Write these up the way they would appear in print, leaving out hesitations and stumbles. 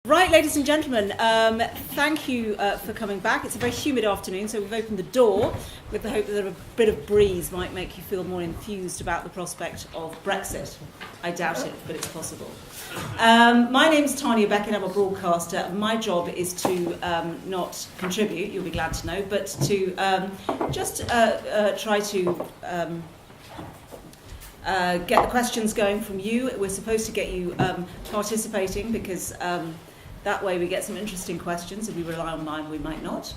Right, ladies and gentlemen, thank you for coming back. It's a very humid afternoon, so we've opened the door with the hope that a bit of breeze might make you feel more enthused about the prospect of Brexit. I doubt it, but it's possible. My name's Tanya Beckett, I'm a broadcaster. My job is to not contribute, you'll be glad to know, but to just try to get the questions going from you. We're supposed to get you participating because that way we get some interesting questions. If we rely on mine, we might not.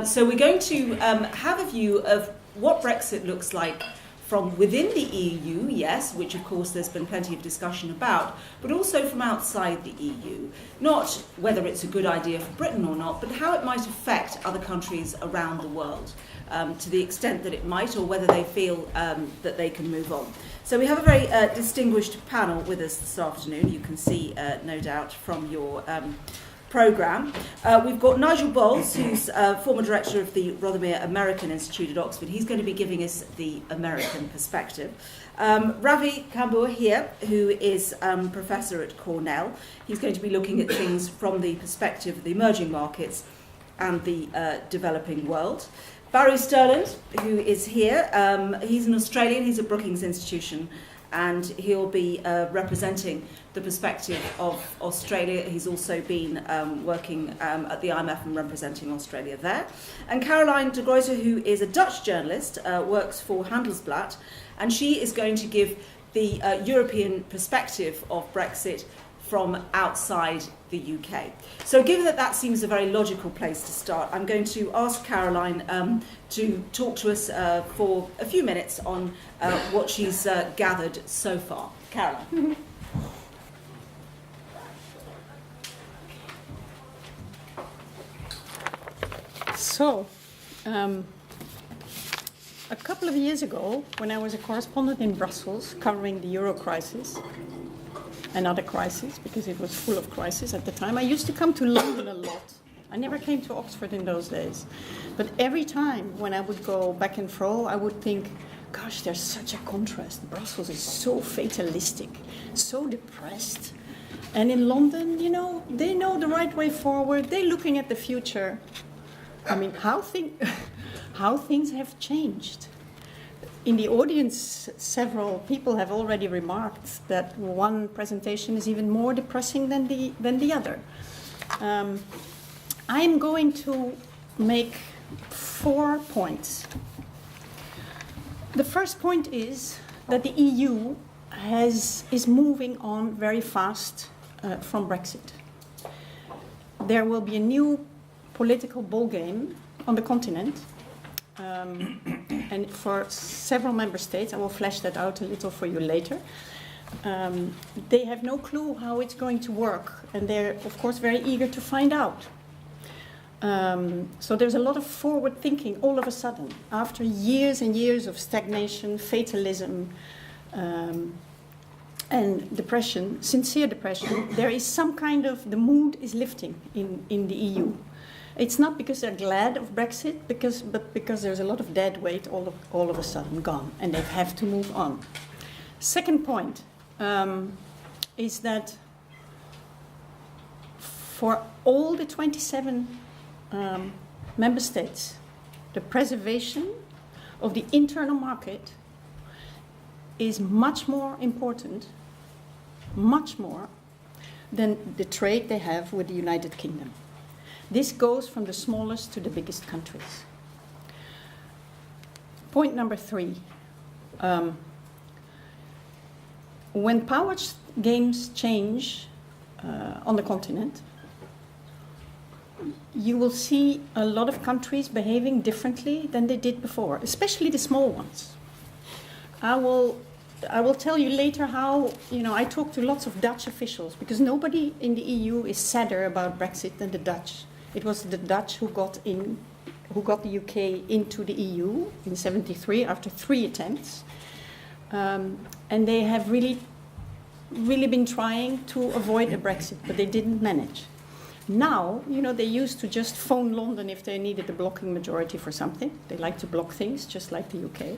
So we're going to have a view of what Brexit looks like from within the EU, yes, which of course there's been plenty of discussion about, but also from outside the EU. Not whether it's a good idea for Britain or not, but how it might affect other countries around the world, to the extent that it might, or whether they feel that they can move on. So we have a very distinguished panel with us this afternoon. You can see, no doubt, from your programme. We've got Nigel Bowles, who's former director of the Rothermere American Institute at Oxford. He's going to be giving us the American perspective. Ravi Kanbur here, who is professor at Cornell. He's going to be looking at things from the perspective of the emerging markets and the developing world. Barry Sterland, who is here, he's an Australian, he's at Brookings Institution, and he'll be representing the perspective of Australia. He's also been working at the IMF and representing Australia there. And Caroline de Gruyter, who is a Dutch journalist, works for Handelsblad, and she is going to give the European perspective of Brexit from outside the UK. So given that that seems a very logical place to start, I'm going to ask Caroline to talk to us for a few minutes on what she's gathered so far. Caroline. So, a couple of years ago, when I was a correspondent in Brussels covering the Euro crisis, another crisis, because it was full of crises at the time. I used to come to London a lot. I never came to Oxford in those days. But every time when I would go back and fro, I would think, gosh, there's such a contrast. Brussels is so fatalistic, so depressed. And in London, you know, they know the right way forward. They're looking at the future. I mean, how things have changed. In the audience, several people have already remarked that one presentation is even more depressing than the other. I'm going to make 4 points. The first point is that the EU is moving on very fast from Brexit. There will be a new political ballgame on the continent. And for several member states, I will flesh that out a little for you later, they have no clue how it's going to work, and they're, of course, very eager to find out. So there's a lot of forward thinking all of a sudden. After years and years of stagnation, fatalism, and depression, sincere depression, there is some kind of, the mood is lifting in the EU. It's not because they're glad of Brexit, but because there's a lot of dead weight all of a sudden gone, and they have to move on. Second point is that for all the 27 member states, the preservation of the internal market is much more important, much more, than the trade they have with the United Kingdom. This goes from the smallest to the biggest countries. Point number 3. When power games change on the continent, you will see a lot of countries behaving differently than they did before, especially the small ones. I will tell you later how, I talked to lots of Dutch officials, because nobody in the EU is sadder about Brexit than the Dutch. It was the Dutch who got the UK into the EU in 1973 after 3 attempts. And they have really been trying to avoid a Brexit, but they didn't manage. Now, they used to just phone London if they needed a blocking majority for something. They like to block things, just like the UK.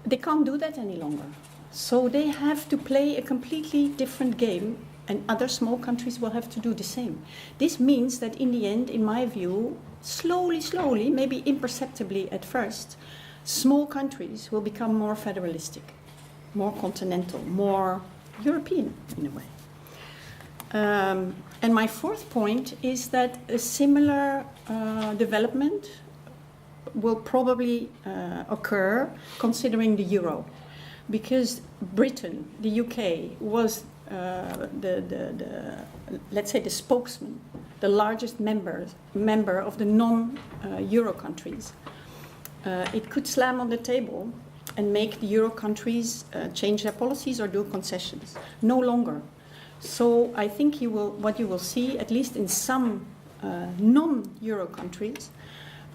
They can't do that any longer. So they have to play a completely different game And other small countries will have to do the same. This means that in the end, in my view, slowly, maybe imperceptibly at first, small countries will become more federalistic, more continental, more European in a way. And my fourth point is that a similar development will probably occur considering the euro. Because Britain, the UK, was let's say the spokesman, the largest member of the non-euro countries. It could slam on the table and make the euro countries change their policies or do concessions. No longer. So I think what you will see, at least in some non-euro countries,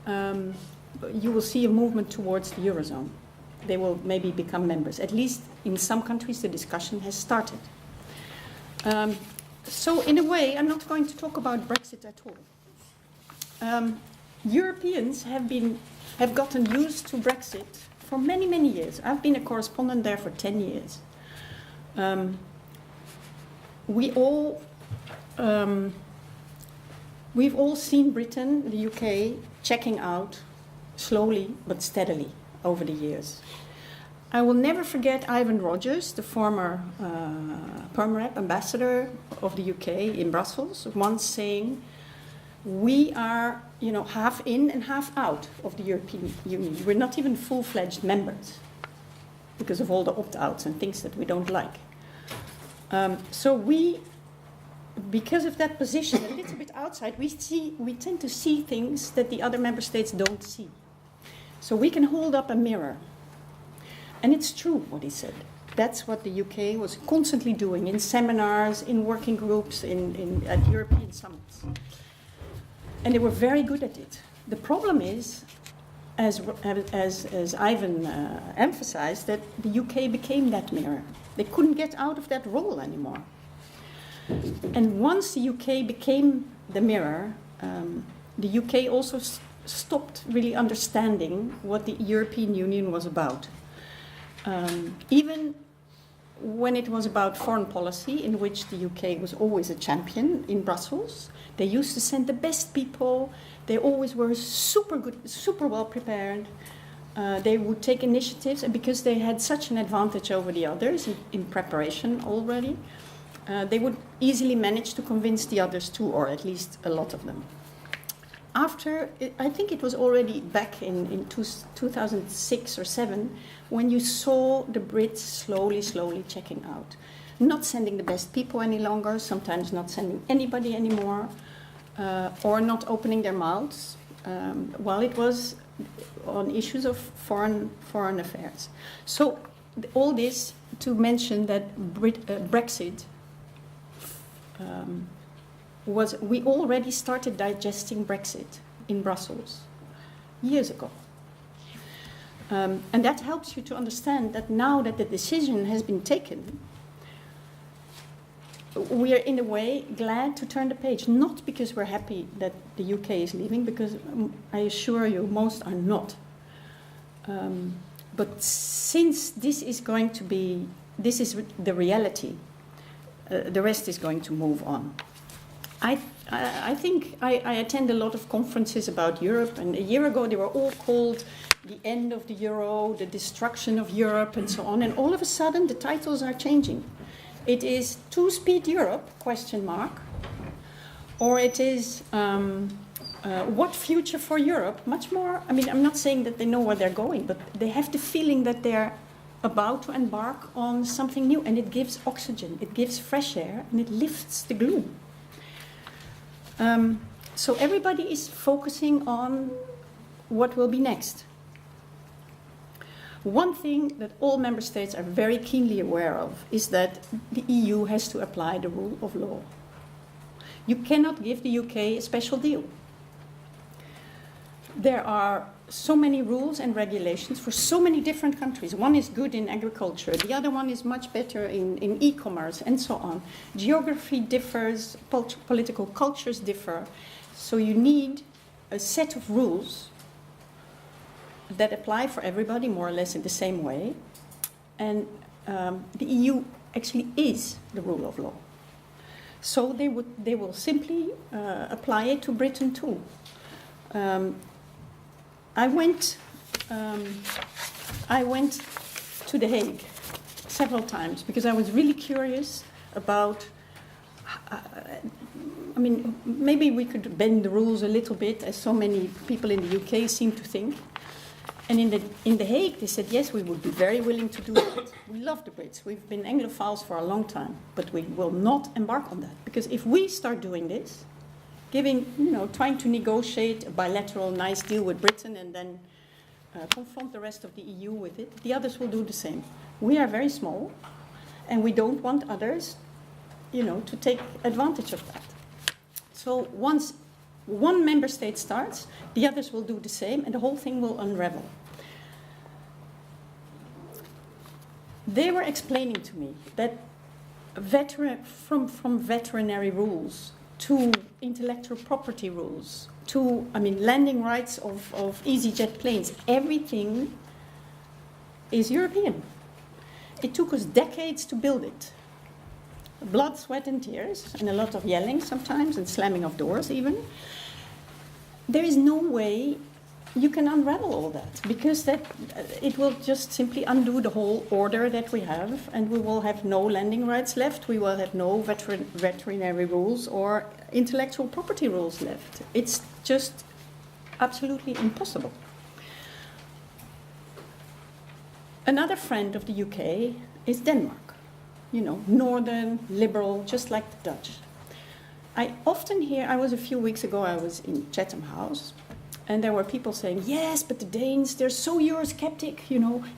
you will see a movement towards the eurozone. They will maybe become members. At least in some countries, the discussion has started. So in a way, I'm not going to talk about Brexit at all. Europeans have gotten used to Brexit for many years. I've been a correspondent there for 10 years. We've all seen Britain, the UK, checking out slowly but steadily over the years. I will never forget Ivan Rogers, the former Perm-Rep ambassador of the UK in Brussels, once saying, we are, half in and half out of the European Union. We're not even full-fledged members because of all the opt-outs and things that we don't like. So because of that position, a little bit outside, we tend to see things that the other member states don't see. So we can hold up a mirror. And it's true what he said. That's what the UK was constantly doing in seminars, in working groups, at European summits. And they were very good at it. The problem is, as Ivan emphasized, that the UK became that mirror. They couldn't get out of that role anymore. And once the UK became the mirror, the UK also stopped really understanding what the European Union was about. Even when it was about foreign policy, in which the UK was always a champion in Brussels, they used to send the best people. They always were super good, super well prepared. They would take initiatives, and because they had such an advantage over the others in preparation already, they would easily manage to convince the others too, or at least a lot of them. I think it was already back in 2006 or 7, when you saw the Brits slowly checking out. Not sending the best people any longer, sometimes not sending anybody anymore, or not opening their mouths, while it was on issues of foreign affairs. So all this to mention that Brexit we already started digesting Brexit in Brussels years ago. And that helps you to understand that now that the decision has been taken, we are in a way glad to turn the page, not because we're happy that the UK is leaving, because I assure you most are not. But since this is the reality, the rest is going to move on. I think I attend a lot of conferences about Europe, and a year ago they were all called the end of the euro, the destruction of Europe, and so on. And all of a sudden the titles are changing. It is two-speed Europe, ? Or it is what future for Europe? Much more, I'm not saying that they know where they're going, but they have the feeling that they're about to embark on something new, and it gives oxygen, it gives fresh air, and it lifts the gloom. So everybody is focusing on what will be next. One thing that all member states are very keenly aware of is that the EU has to apply the rule of law. You cannot give the UK a special deal. There are so many rules and regulations for so many different countries. One is good in agriculture, the other one is much better in e-commerce, and so on. Geography differs, political cultures differ, so you need a set of rules that apply for everybody more or less in the same way. And the EU actually is the rule of law. So they will simply apply it to Britain too. I went to The Hague several times because I was really curious about. Maybe we could bend the rules a little bit, as so many people in the UK seem to think. And in the Hague, they said, yes, we would be very willing to do that. We love the Brits. We've been Anglophiles for a long time, but we will not embark on that. Because if we start doing this, trying to negotiate a bilateral nice deal with Britain and then confront the rest of the EU with it, the others will do the same. We are very small, and we don't want others, to take advantage of that. So once one member state starts, the others will do the same, and the whole thing will unravel. They were explaining to me that from veterinary rules to intellectual property rules to, landing rights of EasyJet planes, everything is European. It took us decades to build it. Blood, sweat, and tears, and a lot of yelling sometimes, and slamming of doors even. There is no way you can unravel all that, because it will just simply undo the whole order that we have, and we will have no landing rights left, we will have no veterinary rules or intellectual property rules left. It's just absolutely impossible. Another friend of the UK is Denmark. Northern, liberal, just like the Dutch. I often hear, I was in Chatham House, and there were people saying, yes, but the Danes, they're so Eurosceptic,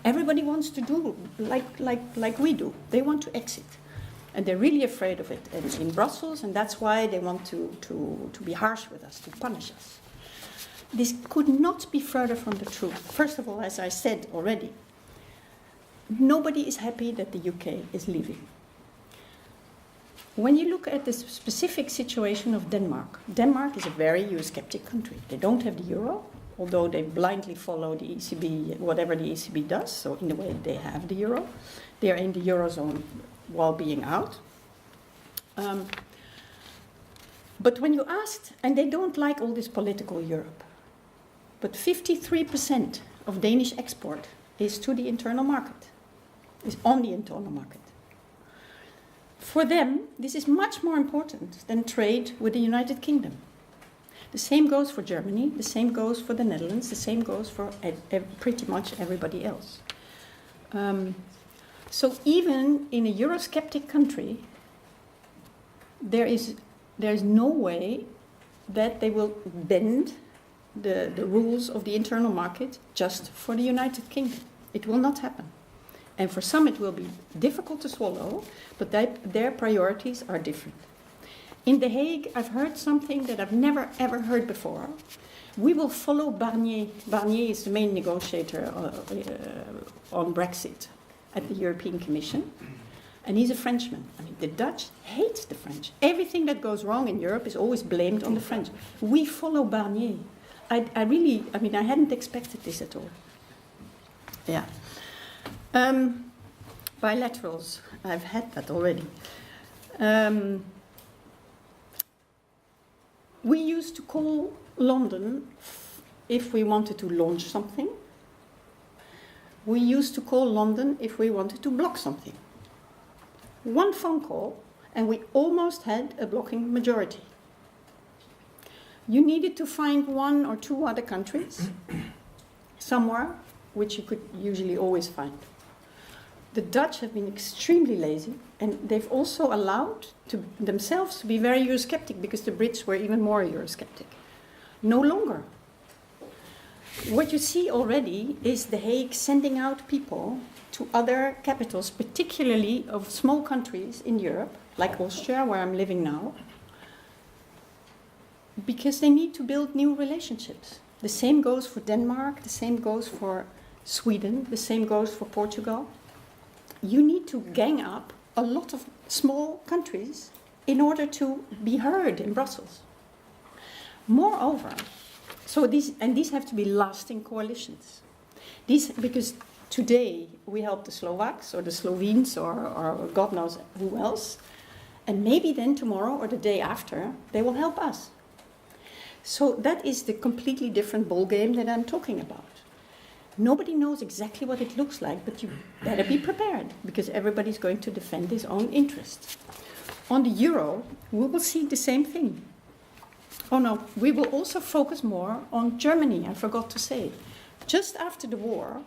everybody wants to do like we do. They want to exit. And they're really afraid of it in Brussels, and that's why they want to be harsh with us, to punish us. This could not be further from the truth. First of all, as I said already, nobody is happy that the UK is leaving. When you look at the specific situation of Denmark, Denmark is a very Eurosceptic country. They don't have the euro, although they blindly follow the ECB, whatever the ECB does, so in a way they have the euro. They are in the Eurozone while being out. But when you asked, and they don't like all this political Europe, but 53% of Danish export is to the internal market, is on the internal market. For them, this is much more important than trade with the United Kingdom. The same goes for Germany, the same goes for the Netherlands, the same goes for pretty much everybody else. So even in a Eurosceptic country, there is no way that they will bend the rules of the internal market just for the United Kingdom. It will not happen. And for some it will be difficult to swallow, but their priorities are different. In The Hague, I've heard something that I've never ever heard before. We will follow Barnier. Barnier is the main negotiator on Brexit at the European Commission. And he's a Frenchman. The Dutch hate the French. Everything that goes wrong in Europe is always blamed on the French. We follow Barnier. I hadn't expected this at all. Yeah. Bilaterals, I've had that already. We used to call London if we wanted to launch something. We used to call London if we wanted to block something. One phone call, and we almost had a blocking majority. You needed to find one or two other countries somewhere, which you could usually always find. The Dutch have been extremely lazy, and they've also allowed themselves to be very Eurosceptic, because the Brits were even more Eurosceptic. No longer. What you see already is The Hague sending out people to other capitals, particularly of small countries in Europe, like Austria, where I'm living now, because they need to build new relationships. The same goes for Denmark, the same goes for Sweden, the same goes for Portugal. You need to gang up a lot of small countries in order to be heard in Brussels. Moreover, these have to be lasting coalitions. Because today we help the Slovaks or the Slovenes or God knows who else, And maybe then tomorrow or the day after, they will help us. So that is the completely different ballgame that I'm talking about. Nobody knows exactly what it looks like, but you better be prepared, because everybody's going to defend his own interests. On the euro, we will see the same thing. Oh no, we will also focus more on Germany, I forgot to say. Just after the war,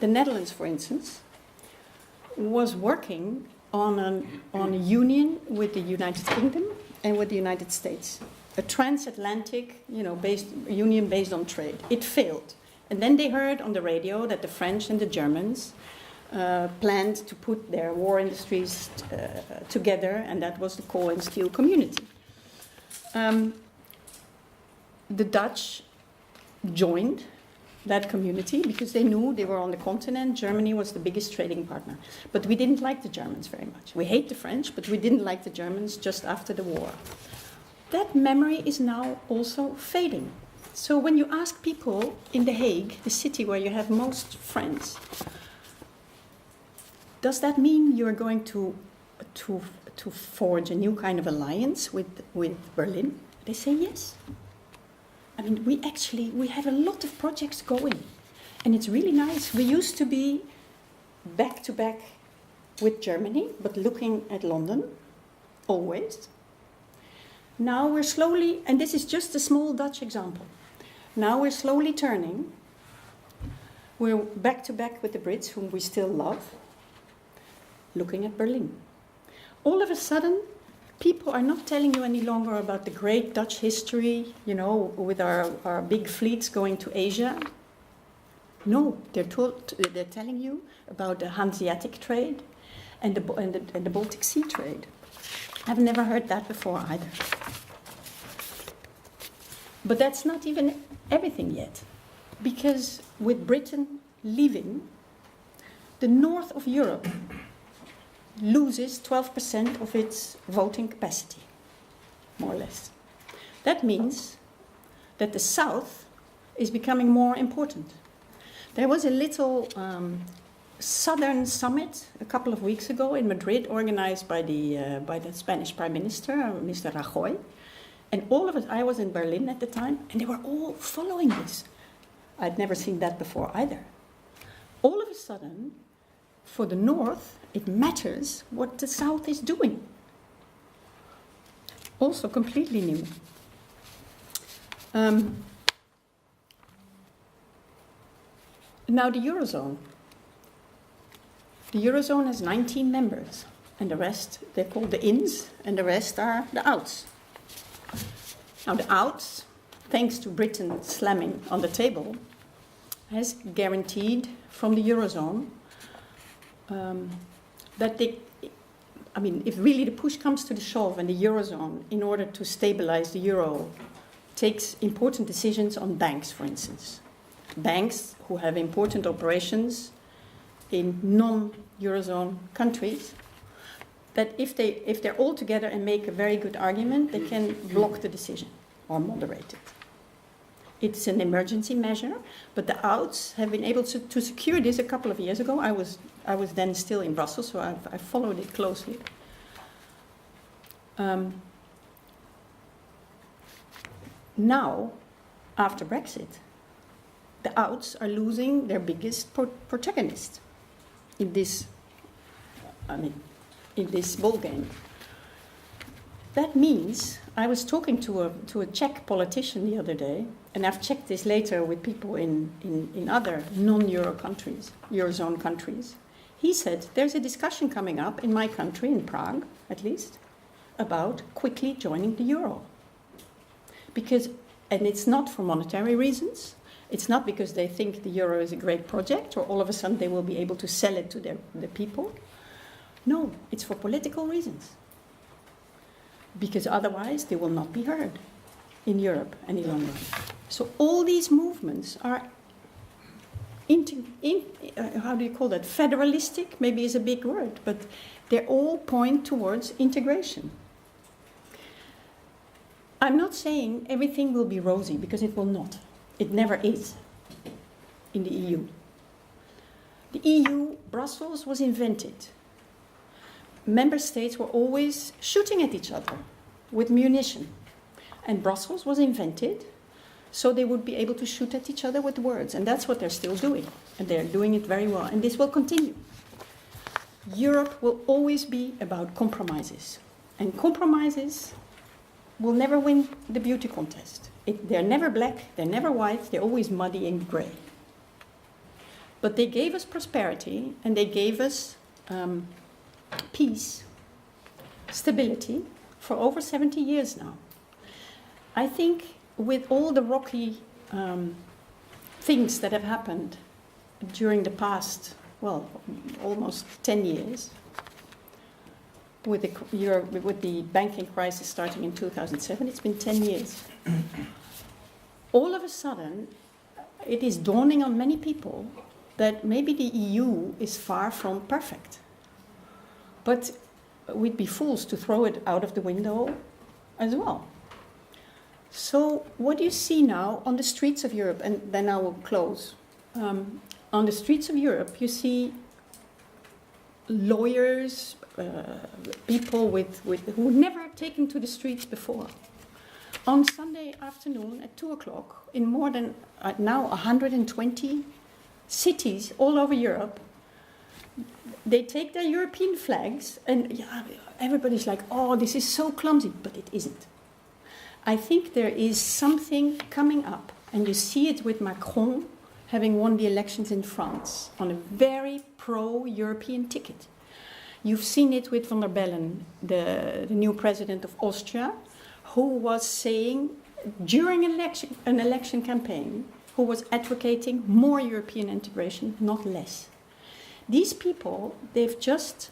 the Netherlands, for instance, was working on a union with the United Kingdom and with the United States. A transatlantic, union based on trade. It failed. And then they heard on the radio that the French and the Germans planned to put their war industries together, and that was the coal and steel community. The Dutch joined that community because they knew they were on the continent. Germany was the biggest trading partner. But we didn't like the Germans very much. We hate the French, but we didn't like the Germans just after the war. That memory is now also fading. So when you ask people in The Hague, the city where you have most friends, does that mean you're going to forge a new kind of alliance with Berlin? They say yes. I mean, we have a lot of projects going, and it's really nice. We used to be back to back with Germany, but looking at London, always. Now we're slowly, and this is just a small Dutch example, now we're slowly turning. We're back to back with the Brits, whom we still love, looking at Berlin. All of a sudden, people are not telling you any longer about the great Dutch history, with our big fleets going to Asia. No, they're telling you about the Hanseatic trade and the Baltic Sea trade. I've never heard that before either. But that's not even everything yet, because with Britain leaving, the north of Europe loses 12% of its voting capacity, more or less. That means that the south is becoming more important. There was a little southern summit a couple of weeks ago in Madrid, organized by the Spanish Prime Minister, Mr. Rajoy. And all of us, I was in Berlin at the time, and they were all following this. I'd never seen that before either. All of a sudden, for the north, it matters what the south is doing. Also completely new. Now the Eurozone. The Eurozone has 19 members, and the rest, they're called the ins, and the rest are the outs. Now the outs, thanks to Britain slamming on the table, has guaranteed from the Eurozone that if really the push comes to the shove and the Eurozone, in order to stabilize the euro, takes important decisions on banks, for instance. Banks who have important operations in non-Eurozone countries, that if they're all together and make a very good argument, they can block the decision or moderate it. It's an emergency measure, but the outs have been able to secure this a couple of years ago. I was then still in Brussels, so I followed it closely. Now, after Brexit, the outs are losing their biggest protagonist in this ball game. That means, I was talking to a Czech politician the other day, and I've checked this later with people in other non-Euro countries, Eurozone countries. He said, there's a discussion coming up in my country, in Prague at least, about quickly joining the Euro. And it's not for monetary reasons. It's not because they think the Euro is a great project, or all of a sudden they will be able to sell it to the people. No, it's for political reasons. Because otherwise they will not be heard in Europe any longer. So all these movements are, how do you call that? Federalistic, maybe is a big word, but they all point towards integration. I'm not saying everything will be rosy, because it will not. It never is in the EU. The EU, Brussels, was invented member states were always shooting at each other with munition. And Brussels was invented so they would be able to shoot at each other with words. And that's what they're still doing. And they're doing it very well. And this will continue. Europe will always be about compromises. And compromises will never win the beauty contest. They're never black, they're never white, they're always muddy and grey. But they gave us prosperity and they gave us peace, stability for over 70 years now. I think with all the rocky things that have happened during the past, well, almost 10 years, with the banking crisis starting in 2007, it's been 10 years. All of a sudden, it is dawning on many people that maybe the EU is far from perfect. But we'd be fools to throw it out of the window as well. So what do you see now on the streets of Europe? And then I will close. On the streets of Europe, you see lawyers, people who never have taken to the streets before. On Sunday afternoon at 2 o'clock, in more than now 120 cities all over Europe, they take their European flags, and everybody's like, oh, this is so clumsy, but it isn't. I think there is something coming up, and you see it with Macron having won the elections in France on a very pro-European ticket. You've seen it with von der Bellen, the new president of Austria, who was saying during an election campaign, who was advocating more European integration, not less. These people, they've just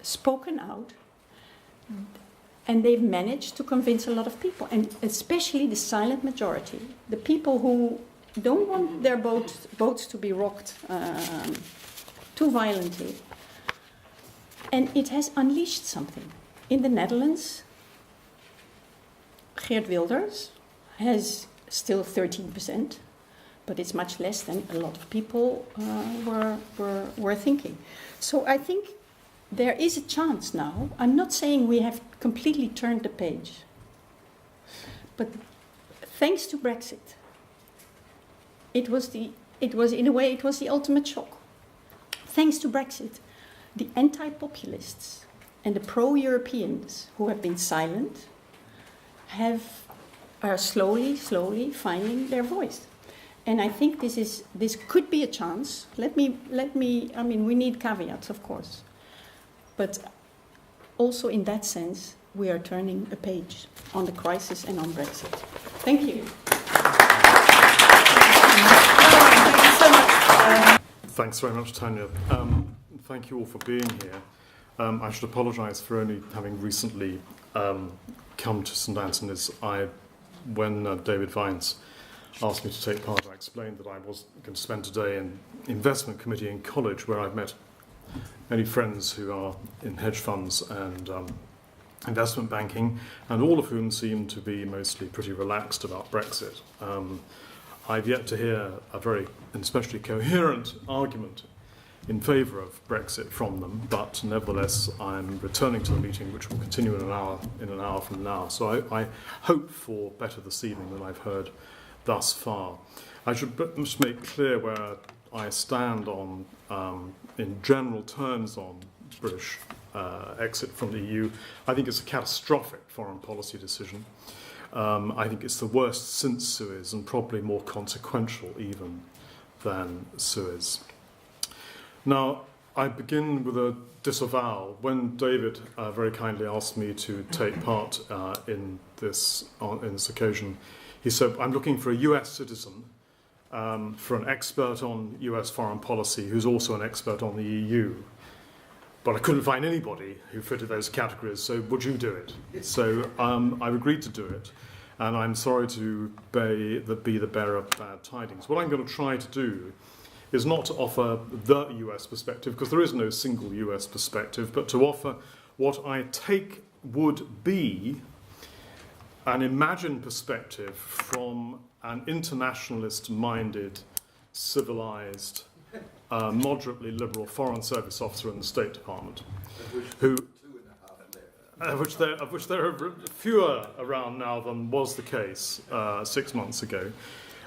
spoken out and they've managed to convince a lot of people, and especially the silent majority, the people who don't want their boats to be rocked too violently. And it has unleashed something. In the Netherlands, Geert Wilders has still 13%, but it's much less than a lot of people were thinking. So I think there is a chance now. I'm not saying we have completely turned the page, but thanks to Brexit, it was in a way the ultimate shock. Thanks to Brexit, the anti-populists and the pro-Europeans who have been silent are slowly finding their voice. And I think this could be a chance. Let me. I mean, we need caveats, of course, but also in that sense, we are turning a page on the crisis and on Brexit. Thank you. Thank you so much. Thanks very much, Tanya. Thank you all for being here. I should apologise for only having recently come to St Antony's. When David Vines asked me to take part, I explained that I was going to spend today in investment committee in college, where I've met many friends who are in hedge funds and investment banking, and all of whom seem to be mostly pretty relaxed about Brexit. I've yet to hear a very, and especially coherent argument in favour of Brexit from them, but nevertheless I'm returning to the meeting, which will continue in an hour from now. So I hope for better this evening than I've heard thus far. I should just make clear where I stand on, in general terms, on British exit from the EU. I think it's a catastrophic foreign policy decision. I think it's the worst since Suez, and probably more consequential even than Suez. Now, I begin with a disavowal. When David very kindly asked me to take part in this occasion, he said, I'm looking for a US citizen, for an expert on US foreign policy who's also an expert on the EU. But I couldn't find anybody who fitted those categories, so would you do it? So I've agreed to do it, and I'm sorry to be the bearer of bad tidings. What I'm going to try to do is not to offer the US perspective, because there is no single US perspective, but to offer what I take would be an imagined perspective from an internationalist-minded, civilized, moderately liberal Foreign Service officer in the State Department, who of which there are fewer around now than was the case 6 months ago.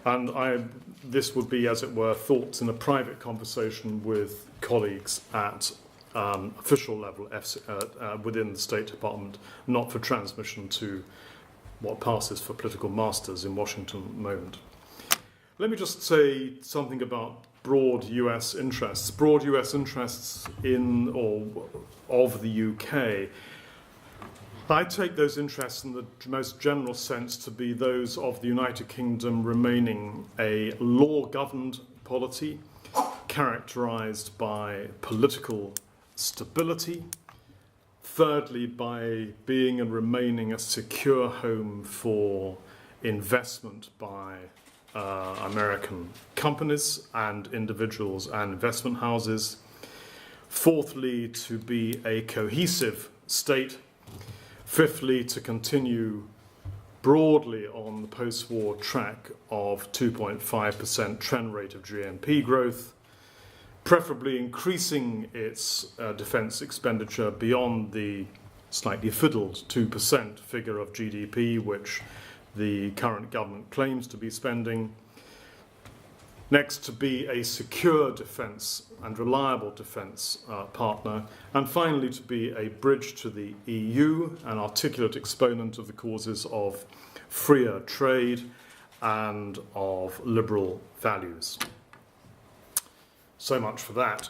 And this would be, as it were, thoughts in a private conversation with colleagues at official level within the State Department, not for transmission to what passes for political masters in Washington at the moment. Let me just say something about broad US interests. Broad US interests in or of the UK. I take those interests in the most general sense to be those of the United Kingdom remaining a law-governed polity characterised by political stability, thirdly by being and remaining a secure home for investment by American companies and individuals and investment houses, fourthly to be a cohesive state, fifthly, to continue broadly on the post-war track of 2.5% trend rate of GNP growth, preferably increasing its defence expenditure beyond the slightly fiddled 2% figure of GDP, which the current government claims to be spending. Next, to be a secure defence and reliable defence partner. And finally, to be a bridge to the EU, an articulate exponent of the causes of freer trade and of liberal values. So much for that.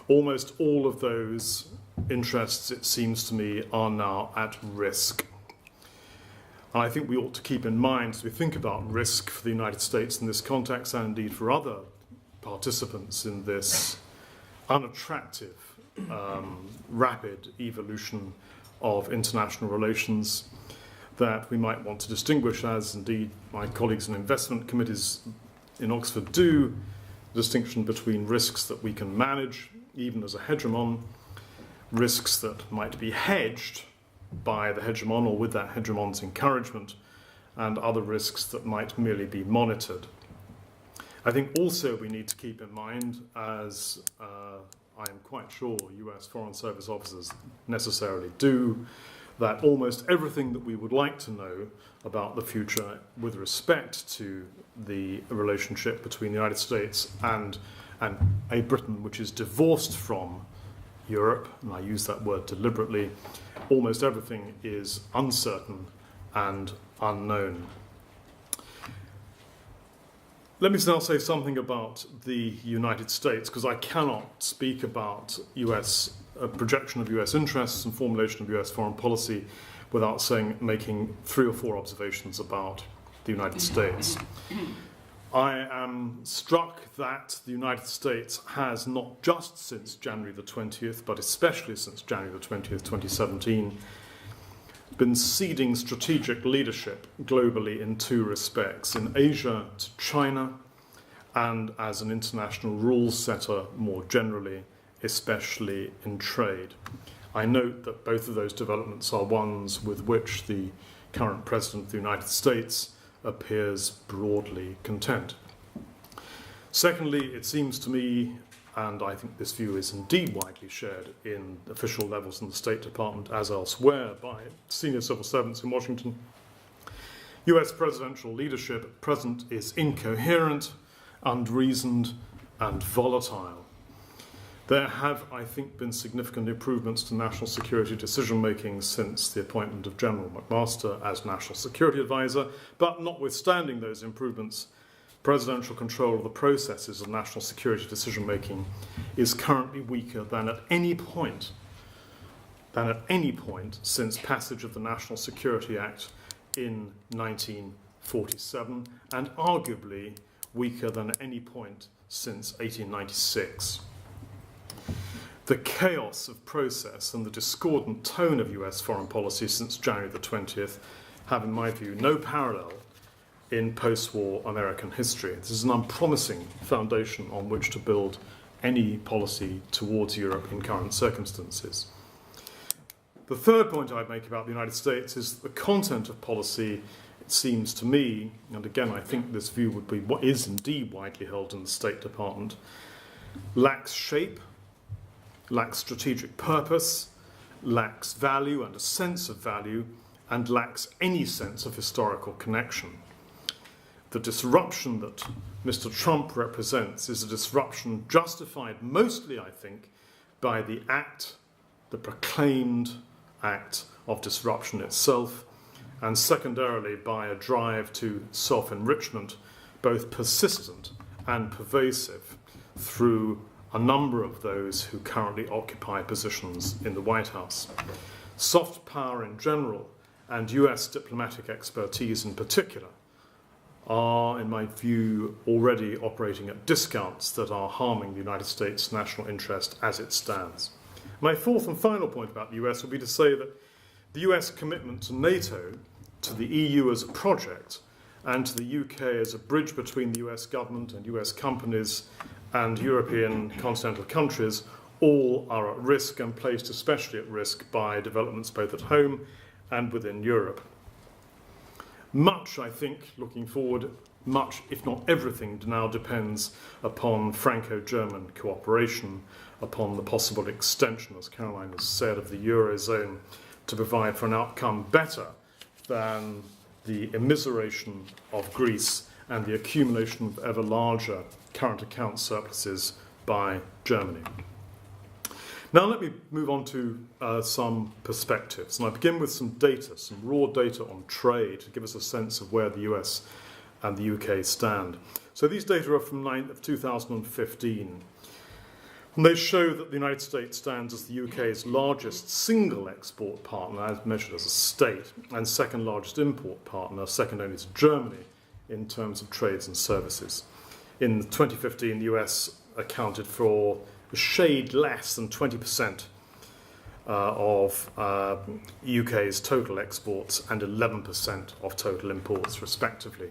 Almost all of those interests, it seems to me, are now at risk. And I think we ought to keep in mind, as we think about risk for the United States in this context, and indeed for other participants in this unattractive, rapid evolution of international relations, that we might want to distinguish, as indeed my colleagues in investment committees in Oxford do, the distinction between risks that we can manage, even as a hegemon, risks that might be hedged by the hegemon or with that hegemon's encouragement, and other risks that might merely be monitored. I think also we need to keep in mind, as I am quite sure US Foreign Service officers necessarily do, that almost everything that we would like to know about the future with respect to the relationship between the United States and a Britain which is divorced from Europe, and I use that word deliberately, almost everything is uncertain and unknown. Let me now say something about the United States, because I cannot speak about projection of US interests and formulation of US foreign policy without making 3 or 4 observations about the United States. I am struck that the United States has, not just since January the 20th, but especially since January the 20th, 2017, been ceding strategic leadership globally in 2 respects: in Asia to China, and as an international rules setter more generally, especially in trade. I note that both of those developments are ones with which the current President of the United States appears broadly content. Secondly, it seems to me, and I think this view is indeed widely shared in official levels in the State Department as elsewhere by senior civil servants in Washington, US presidential leadership at present is incoherent, unreasoned, and volatile. There have, I think, been significant improvements to national security decision-making since the appointment of General McMaster as National Security Advisor, but notwithstanding those improvements, presidential control of the processes of national security decision-making is currently weaker than at any point since passage of the National Security Act in 1947, and arguably weaker than at any point since 1896. The chaos of process and the discordant tone of US foreign policy since January the 20th have, in my view, no parallel in post-war American history. This is an unpromising foundation on which to build any policy towards Europe in current circumstances. The third point I'd make about the United States is that the content of policy, it seems to me, and again I think this view would be what is indeed widely held in the State Department, lacks shape, lacks strategic purpose, lacks value and a sense of value and lacks any sense of historical connection. The disruption that Mr. Trump represents is a disruption justified mostly, I think, by the proclaimed act of disruption itself, and secondarily by a drive to self-enrichment, both persistent and pervasive, through a number of those who currently occupy positions in the White House. Soft power in general, and US diplomatic expertise in particular, are, in my view, already operating at discounts that are harming the United States' national interest as it stands. My fourth and final point about the US would be to say that the US commitment to NATO, to the EU as a project, and to the UK as a bridge between the US government and US companies and European continental countries all are at risk, and placed especially at risk by developments both at home and within Europe. Much, I think, looking forward, much, if not everything, now depends upon Franco-German cooperation, upon the possible extension, as Caroline has said, of the Eurozone to provide for an outcome better than the immiseration of Greece and the accumulation of ever larger current account surpluses by Germany. Now let me move on to some perspectives. And I begin with some data, some raw data on trade to give us a sense of where the US and the UK stand. So these data are from 2015. And they show that the United States stands as the UK's largest single export partner, as measured as a state, and second largest import partner, second only to Germany, in terms of trades and services. In 2015, the US accounted for a shade less than 20% of UK's total exports and 11% of total imports, respectively.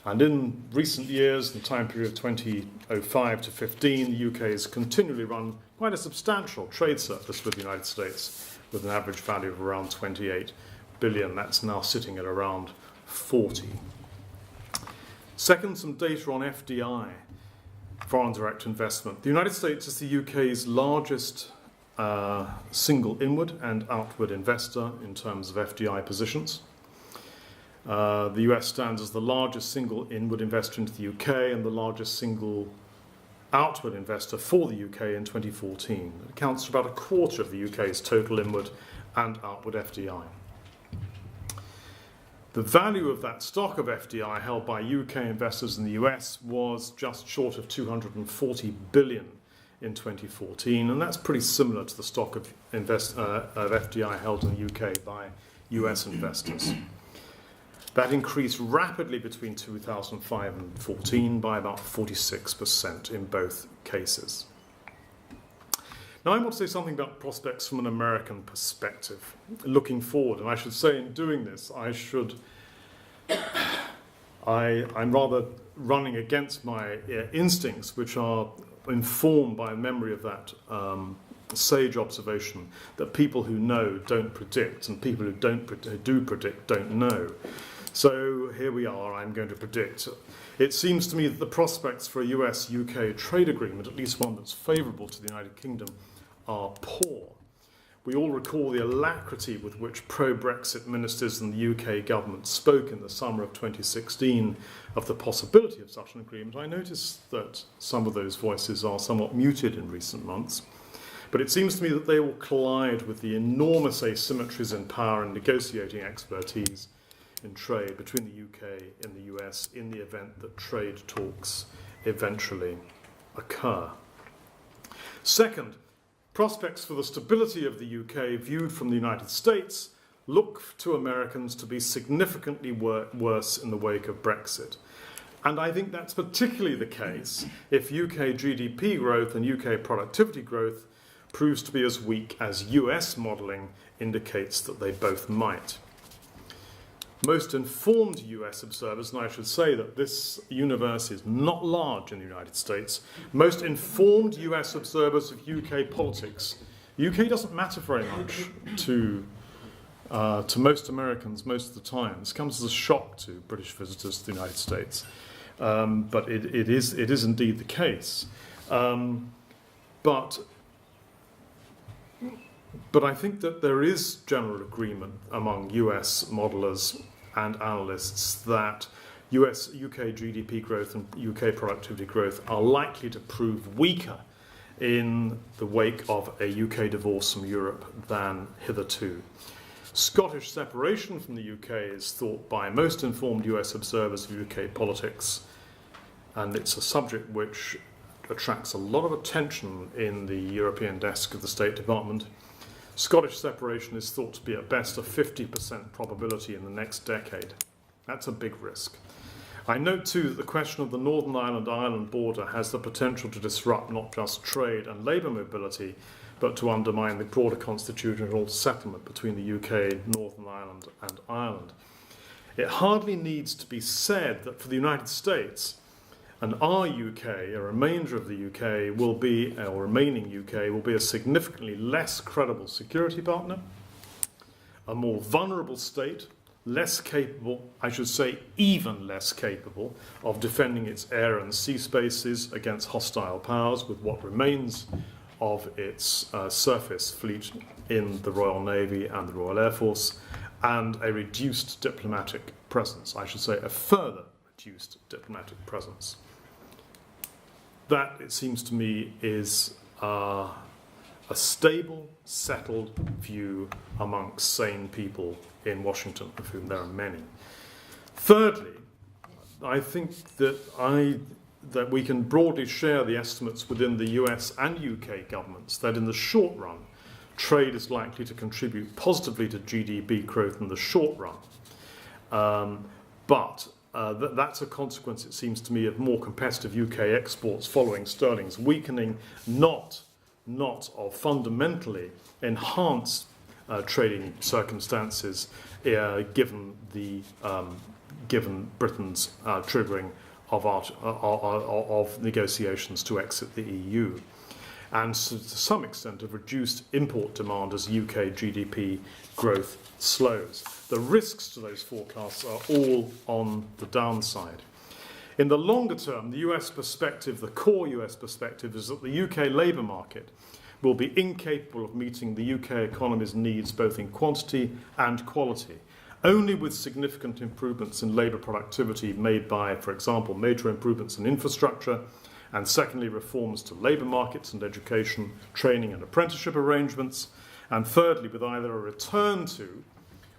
And in recent years, the time period 2005 to 15, the UK has continually run quite a substantial trade surplus with the United States, with an average value of around 28 billion. That's now sitting at around 40. Second, some data on FDI, foreign direct investment. The United States is the UK's largest single inward and outward investor in terms of FDI positions. The US stands as the largest single inward investor into the UK and the largest single outward investor for the UK in 2014. It accounts for about a quarter of the UK's total inward and outward FDI. The value of that stock of FDI held by UK investors in the US was just short of 240 billion in 2014, and that's pretty similar to the stock of FDI held in the UK by US investors. That increased rapidly between 2005 and 2014 by about 46% in both cases. Now I want to say something about prospects from an American perspective, looking forward, and I should say in doing this, I'm rather running against my instincts, which are informed by a memory of that sage observation that people who know don't predict, and people who do predict don't know. So here we are, I'm going to predict. It seems to me that the prospects for a US-UK trade agreement, at least one that's favourable to the United Kingdom, are poor. We all recall the alacrity with which pro-Brexit ministers in the UK government spoke in the summer of 2016 of the possibility of such an agreement. I notice that some of those voices are somewhat muted in recent months, but it seems to me that they will collide with the enormous asymmetries in power and negotiating expertise in trade between the UK and the US in the event that trade talks eventually occur. Second, prospects for the stability of the UK viewed from the United States look to Americans to be significantly worse in the wake of Brexit. And I think that's particularly the case if UK GDP growth and UK productivity growth proves to be as weak as US modelling indicates that they both might. Most informed US observers, and I should say that this universe is not large in the United States, most informed US observers of UK politics, UK doesn't matter very much to most Americans most of the time. This comes as a shock to British visitors to the United States, but it is indeed the case. But But I think that there is general agreement among US modelers and analysts that UK GDP growth and UK productivity growth are likely to prove weaker in the wake of a UK divorce from Europe than hitherto. Scottish separation from the UK is thought by most informed US observers of UK politics, and it's a subject which attracts a lot of attention in the European desk of the State Department. Scottish separation is thought to be at best a 50% probability in the next decade. That's a big risk. I note too that the question of the Northern Ireland border has the potential to disrupt not just trade and labour mobility, but to undermine the broader constitutional settlement between the UK, Northern Ireland and Ireland. It hardly needs to be said that for the United States, our UK, a remainder of the UK, will be, or remaining UK, will be a significantly less credible security partner, a more vulnerable state, less capable, I should say even less capable, of defending its air and sea spaces against hostile powers with what remains of its surface fleet in the Royal Navy and the Royal Air Force, and a reduced diplomatic presence, I should say a further reduced diplomatic presence. That, it seems to me, is a stable, settled view amongst sane people in Washington, of whom there are many. Thirdly, I think that we can broadly share the estimates within the US and UK governments that in the short run, trade is likely to contribute positively to GDP growth in the short run. But that's a consequence, it seems to me, of more competitive UK exports following sterling's weakening, not of fundamentally enhanced trading circumstances given Britain's triggering of negotiations to exit the EU, and to some extent of reduced import demand as UK GDP growth slows. The risks to those forecasts are all on the downside. In the longer term, the US perspective, the core US perspective, is that the UK labour market will be incapable of meeting the UK economy's needs both in quantity and quality. Only with significant improvements in labour productivity made by, for example, major improvements in infrastructure, and secondly, reforms to labour markets and education, training and apprenticeship arrangements, and thirdly, with either a return to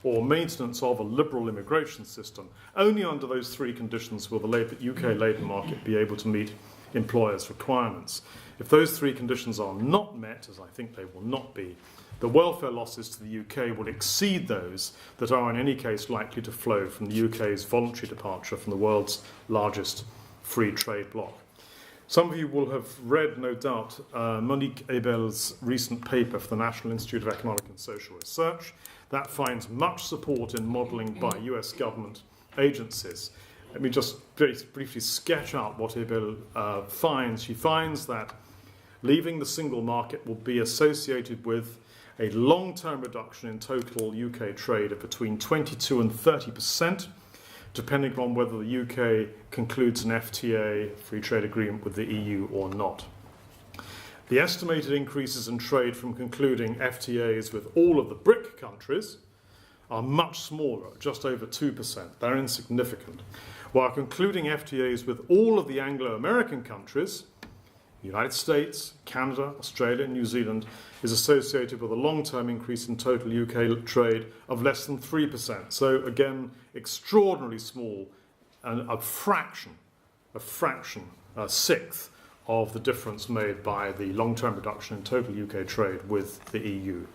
or maintenance of a liberal immigration system. Only under those three conditions will the UK labour market be able to meet employers' requirements. If those three conditions are not met, as I think they will not be, the welfare losses to the UK will exceed those that are in any case likely to flow from the UK's voluntary departure from the world's largest free trade bloc. Some of you will have read, no doubt, Monique Ebel's recent paper for the National Institute of Economic and Social Research. That finds much support in modelling by US government agencies. Let me just very briefly sketch out what Ebel finds. She finds that leaving the single market will be associated with a long-term reduction in total UK trade of between 22 and 30%, depending on whether the UK concludes an FTA, free trade agreement, with the EU or not. The estimated increases in trade from concluding FTAs with all of the BRIC countries are much smaller, just over 2%. They're insignificant. While concluding FTAs with all of the Anglo-American countries, the United States, Canada, Australia, and New Zealand, is associated with a long-term increase in total UK trade of less than 3%. So again, extraordinarily small, and a sixth of the difference made by the long-term reduction in total UK trade with the EU.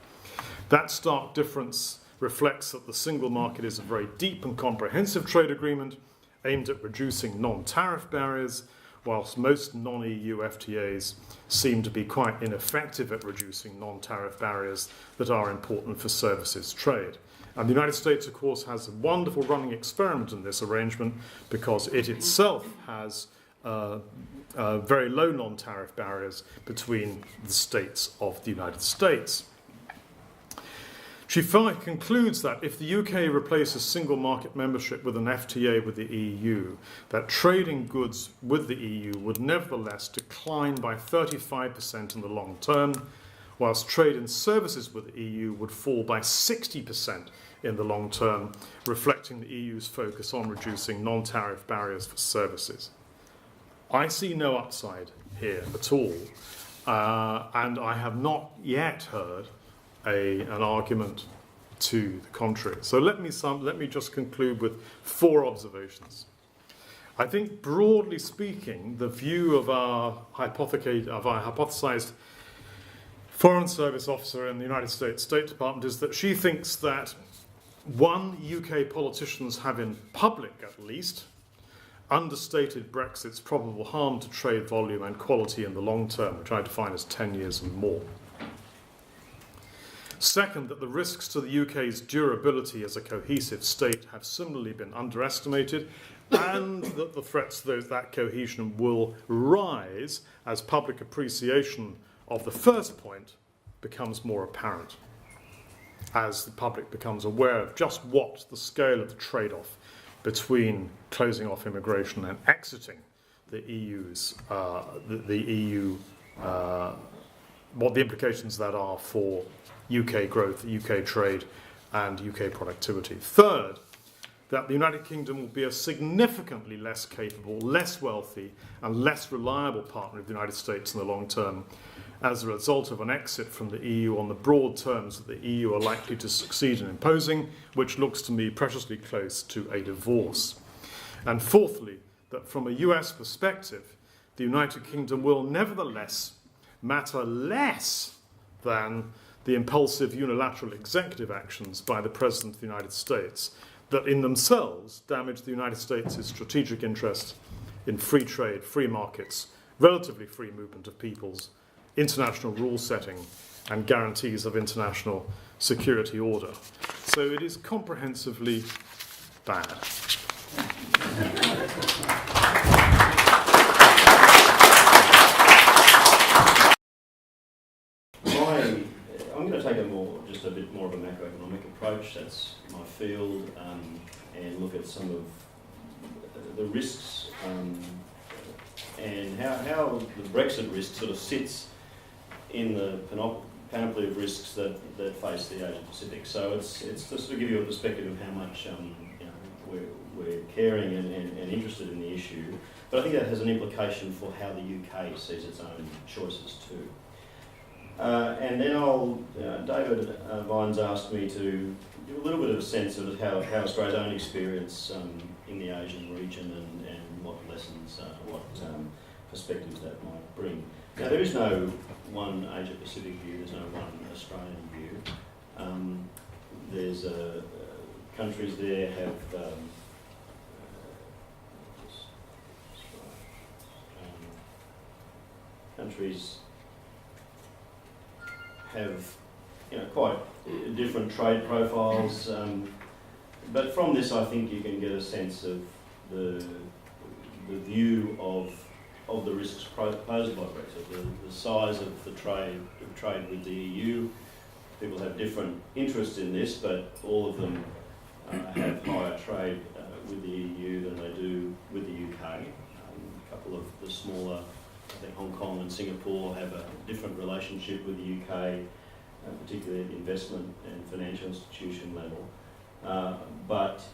That stark difference reflects that the single market is a very deep and comprehensive trade agreement aimed at reducing non-tariff barriers, whilst most non-EU FTAs seem to be quite ineffective at reducing non-tariff barriers that are important for services trade. And the United States, of course, has a wonderful running experiment in this arrangement because it itself has very low non-tariff barriers between the states of the United States. She concludes that if the UK replaces single market membership with an FTA with the EU, that trading goods with the EU would nevertheless decline by 35% in the long term, whilst trade in services with the EU would fall by 60% in the long term, reflecting the EU's focus on reducing non-tariff barriers for services. I see no upside here at all, and I have not yet heard an argument to the contrary. So let me just conclude with 4 observations. I think, broadly speaking, the view of our hypothesized Foreign Service officer in the United States State Department is that she thinks that, 1, UK politicians have in public, at least, understated Brexit's probable harm to trade volume and quality in the long term, which I define as 10 years and more. Second, that the risks to the UK's durability as a cohesive state have similarly been underestimated, and that the threats to that cohesion will rise as public appreciation of the first point becomes more apparent, as the public becomes aware of just what the scale of the trade-off between closing off immigration and exiting the EU's, what the implications that are for UK growth, UK trade, and UK productivity. Third, that the United Kingdom will be a significantly less capable, less wealthy, and less reliable partner of the United States in the long term as a result of an exit from the EU on the broad terms that the EU are likely to succeed in imposing, which looks to me preciously close to a divorce. And fourthly, that from a US perspective, the United Kingdom will nevertheless matter less than the impulsive unilateral executive actions by the President of the United States that in themselves damage the United States' strategic interest in free trade, free markets, relatively free movement of peoples, international rule setting, and guarantees of international security order. So it is comprehensively bad. I'm going to take just a bit more of a macroeconomic approach. That's my field, and look at some of the risks and how the Brexit risk sort of sits in the panoply of risks that face the Asia Pacific. So it's to sort of give you a perspective of how much we're caring and interested in the issue. But I think that has an implication for how the UK sees its own choices too. And then David Vines asked me to give a little bit of a sense of how Australia's own experience in the Asian region and what lessons, what perspectives that might bring. Now, there is no one Asia Pacific view, there's no one Australian view. There's countries there have countries have quite different trade profiles, but from this I think you can get a sense of the view of the risks posed by Brexit, the size of the trade with the EU. People have different interests in this, but all of them have higher trade with the EU than they do with the UK. A couple of the smaller, I think Hong Kong and Singapore, have a different relationship with the UK, particularly at the investment and financial institution level. But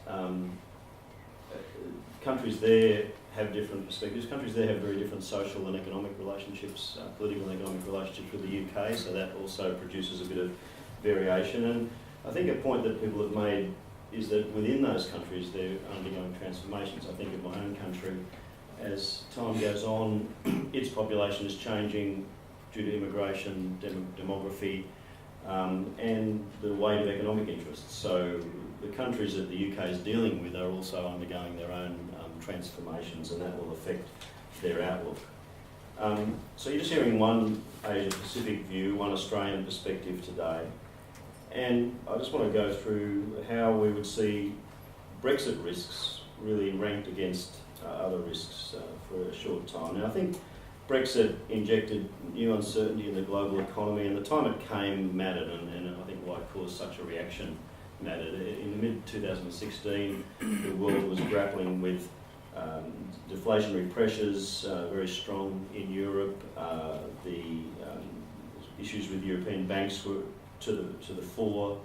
countries there have different perspectives. Countries there have very different social and economic relationships, political and economic relationships with the UK, so that also produces a bit of variation. And I think a point that people have made is that within those countries they're undergoing transformations. I think of my own country, as time goes on, its population is changing due to immigration, demography, and the weight of economic interests. So the countries that the UK is dealing with are also undergoing their own transformations, and that will affect their outlook. So you're just hearing one Asia Pacific view, one Australian perspective today, and I just want to go through how we would see Brexit risks really ranked against other risks for a short time. Now, I think Brexit injected new uncertainty in the global economy, and the time it came mattered, and I think why it caused such a reaction mattered. In the mid-2016, the world was grappling with deflationary pressures, very strong in Europe. The issues with European banks were to the fore.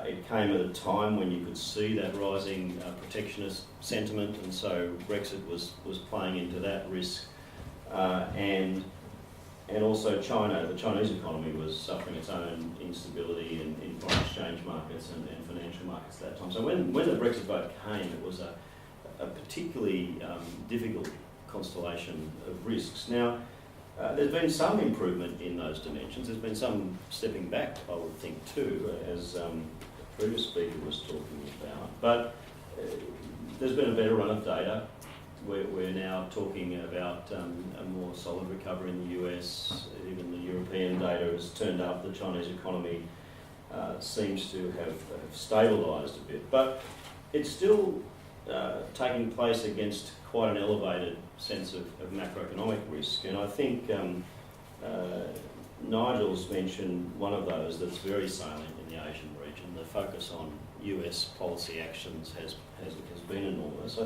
It came at a time when you could see that rising protectionist sentiment, and so Brexit was playing into that risk. And also China, the Chinese economy was suffering its own instability in foreign exchange markets and financial markets at that time. So when the Brexit vote came, it was a particularly difficult constellation of risks. Now, there's been some improvement in those dimensions. There's been some stepping back, I would think, too, as the previous speaker was talking about. But there's been a better run of data. We're now talking about a more solid recovery in the US. Even the European data has turned up. The Chinese economy seems to have stabilised a bit. But it's still taking place against quite an elevated sense of macroeconomic risk. And I think Nigel's mentioned one of those that's very salient in the Asian region. The focus on US policy actions has been enormous. I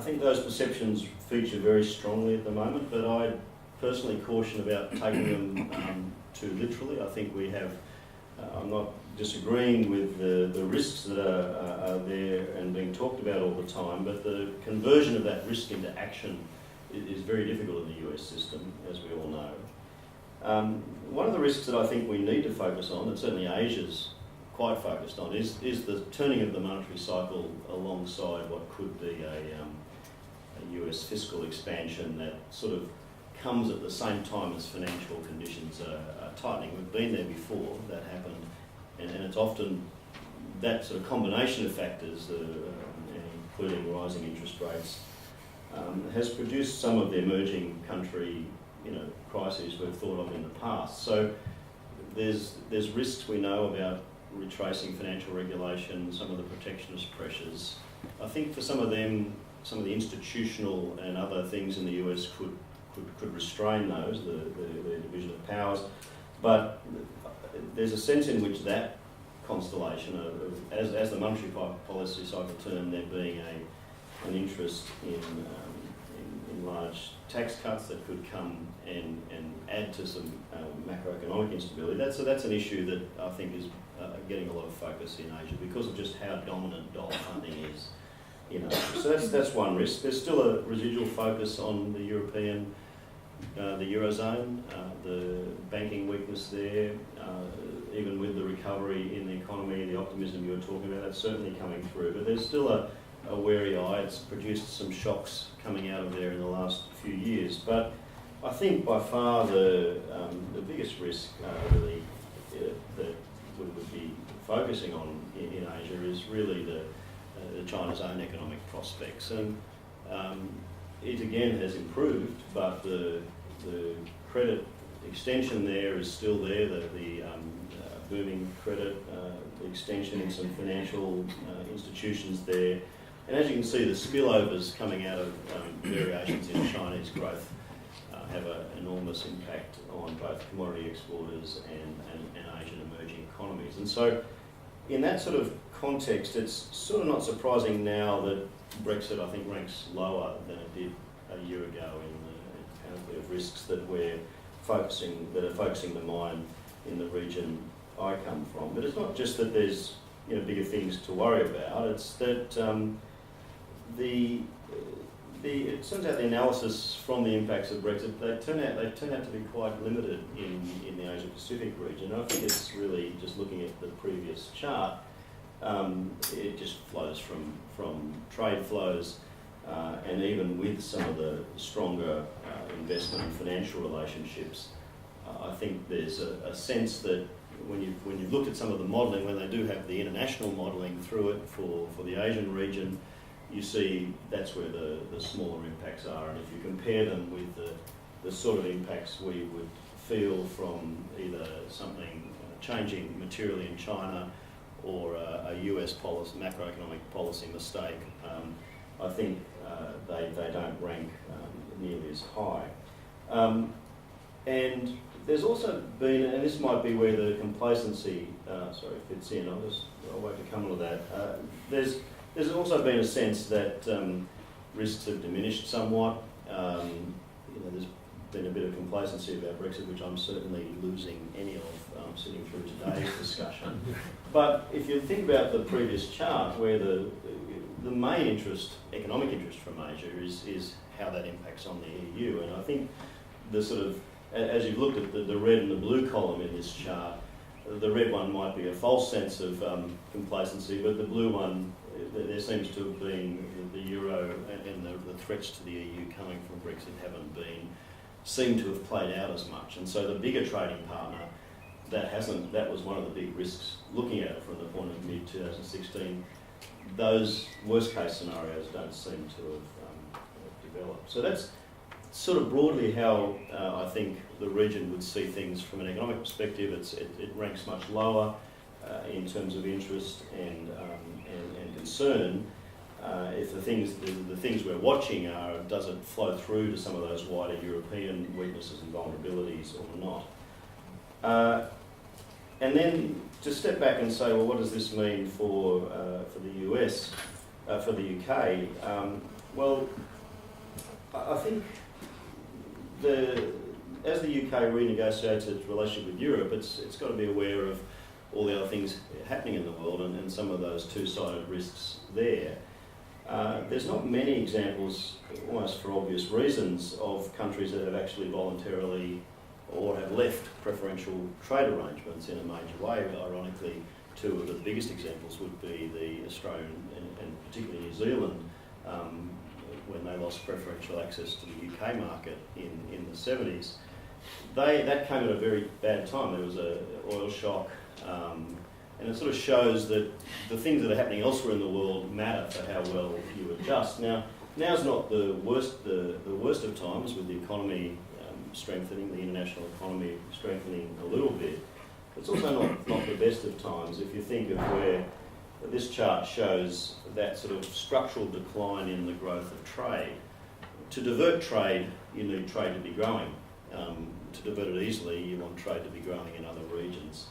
think those perceptions feature very strongly at the moment, but I personally caution about taking them too literally. I think we have, I'm not disagreeing with the risks that are there and being talked about all the time, but the conversion of that risk into action is very difficult in the US system, as we all know. One of the risks that I think we need to focus on, and certainly Asia's quite focused on, is the turning of the monetary cycle alongside what could be a US fiscal expansion that sort of comes at the same time as financial conditions are tightening. We've been there before, that happened, and it's often that sort of combination of factors, including rising interest rates, has produced some of the emerging country crises we've thought of in the past. So there's risks we know about retracing financial regulation, some of the protectionist pressures. I think for some of them, some of the institutional and other things in the US could restrain those, the division of powers. But there's a sense in which that constellation as the monetary policy cycle turned, there being an interest in large tax cuts that could come and add to some macroeconomic instability. That's an issue that I think is getting a lot of focus in Asia because of just how dominant dollar funding is in Asia. So that's one risk. There's still a residual focus on the European, the Eurozone, the banking weakness there, even with the recovery in the economy, the optimism you were talking about, that's certainly coming through. But there's still a wary eye. It's produced some shocks coming out of there in the last few years. But I think by far the biggest risk really that we would be focusing on in Asia is really the China's own economic prospects. And it again has improved, but the credit extension there is still there, the booming credit, the extension in some financial institutions there. And as you can see, the spillovers coming out of variations in Chinese growth have an enormous impact on both commodity exporters and Asian emerging economies. And so in that sort of context, it's sort of not surprising now that Brexit, I think, ranks lower than it did a year ago in the panoply of risks that are focusing the mind in the region I come from. But it's not just that there's bigger things to worry about. It's that it turns out the analysis from the impacts of Brexit, they turn out to be quite limited in the Asia Pacific region. And I think it's really just looking at the previous chart. It just flows from trade flows, and even with some of the stronger investment and financial relationships, I think there's a sense that when you've looked at some of the modelling, when they do have the international modelling through it for the Asian region, you see that's where the smaller impacts are. And if you compare them with the sort of impacts we would feel from either something changing materially in China or a US policy, macroeconomic policy mistake, I think they don't rank nearly as high. And there's also been, and this might be where the complacency fits in, I'll wait to come on to that. There's also been a sense that risks have diminished somewhat. There's been a bit of complacency about Brexit, which I'm certainly losing any of sitting through today's discussion. But if you think about the previous chart, where the main interest, economic interest from Asia is how that impacts on the EU, and I think the sort of, as you've looked at the red and the blue column in this chart, the red one might be a false sense of complacency, but the blue one, there seems to have been the euro and the threats to the EU coming from Brexit seem to have played out as much. And so the bigger trading partner, that was one of the big risks looking at it from the point of mid-2016. Those worst case scenarios don't seem to have developed. So that's sort of broadly how I think the region would see things from an economic perspective. It ranks much lower in terms of interest and concern. If the things we're watching are, does it flow through to some of those wider European weaknesses and vulnerabilities or not? And then to step back and say, well, what does this mean for the US, for the UK? Well, I think as the UK renegotiates its relationship with Europe, it's got to be aware of all the other things happening in the world and some of those two-sided risks there. There's not many examples, almost for obvious reasons, of countries that have actually voluntarily or have left preferential trade arrangements in a major way. Ironically, two of the biggest examples would be the Australian and particularly New Zealand, when they lost preferential access to the UK market in the 70s. That came at a very bad time. There was an oil shock, and it sort of shows that the things that are happening elsewhere in the world matter for how well you adjust. Now's not the worst of times, with the economy strengthening, the international economy strengthening a little bit. It's also not the best of times if you think of where this chart shows that sort of structural decline in the growth of trade. To divert trade, you need trade to be growing. To divert it easily, you want trade to be growing in other regions.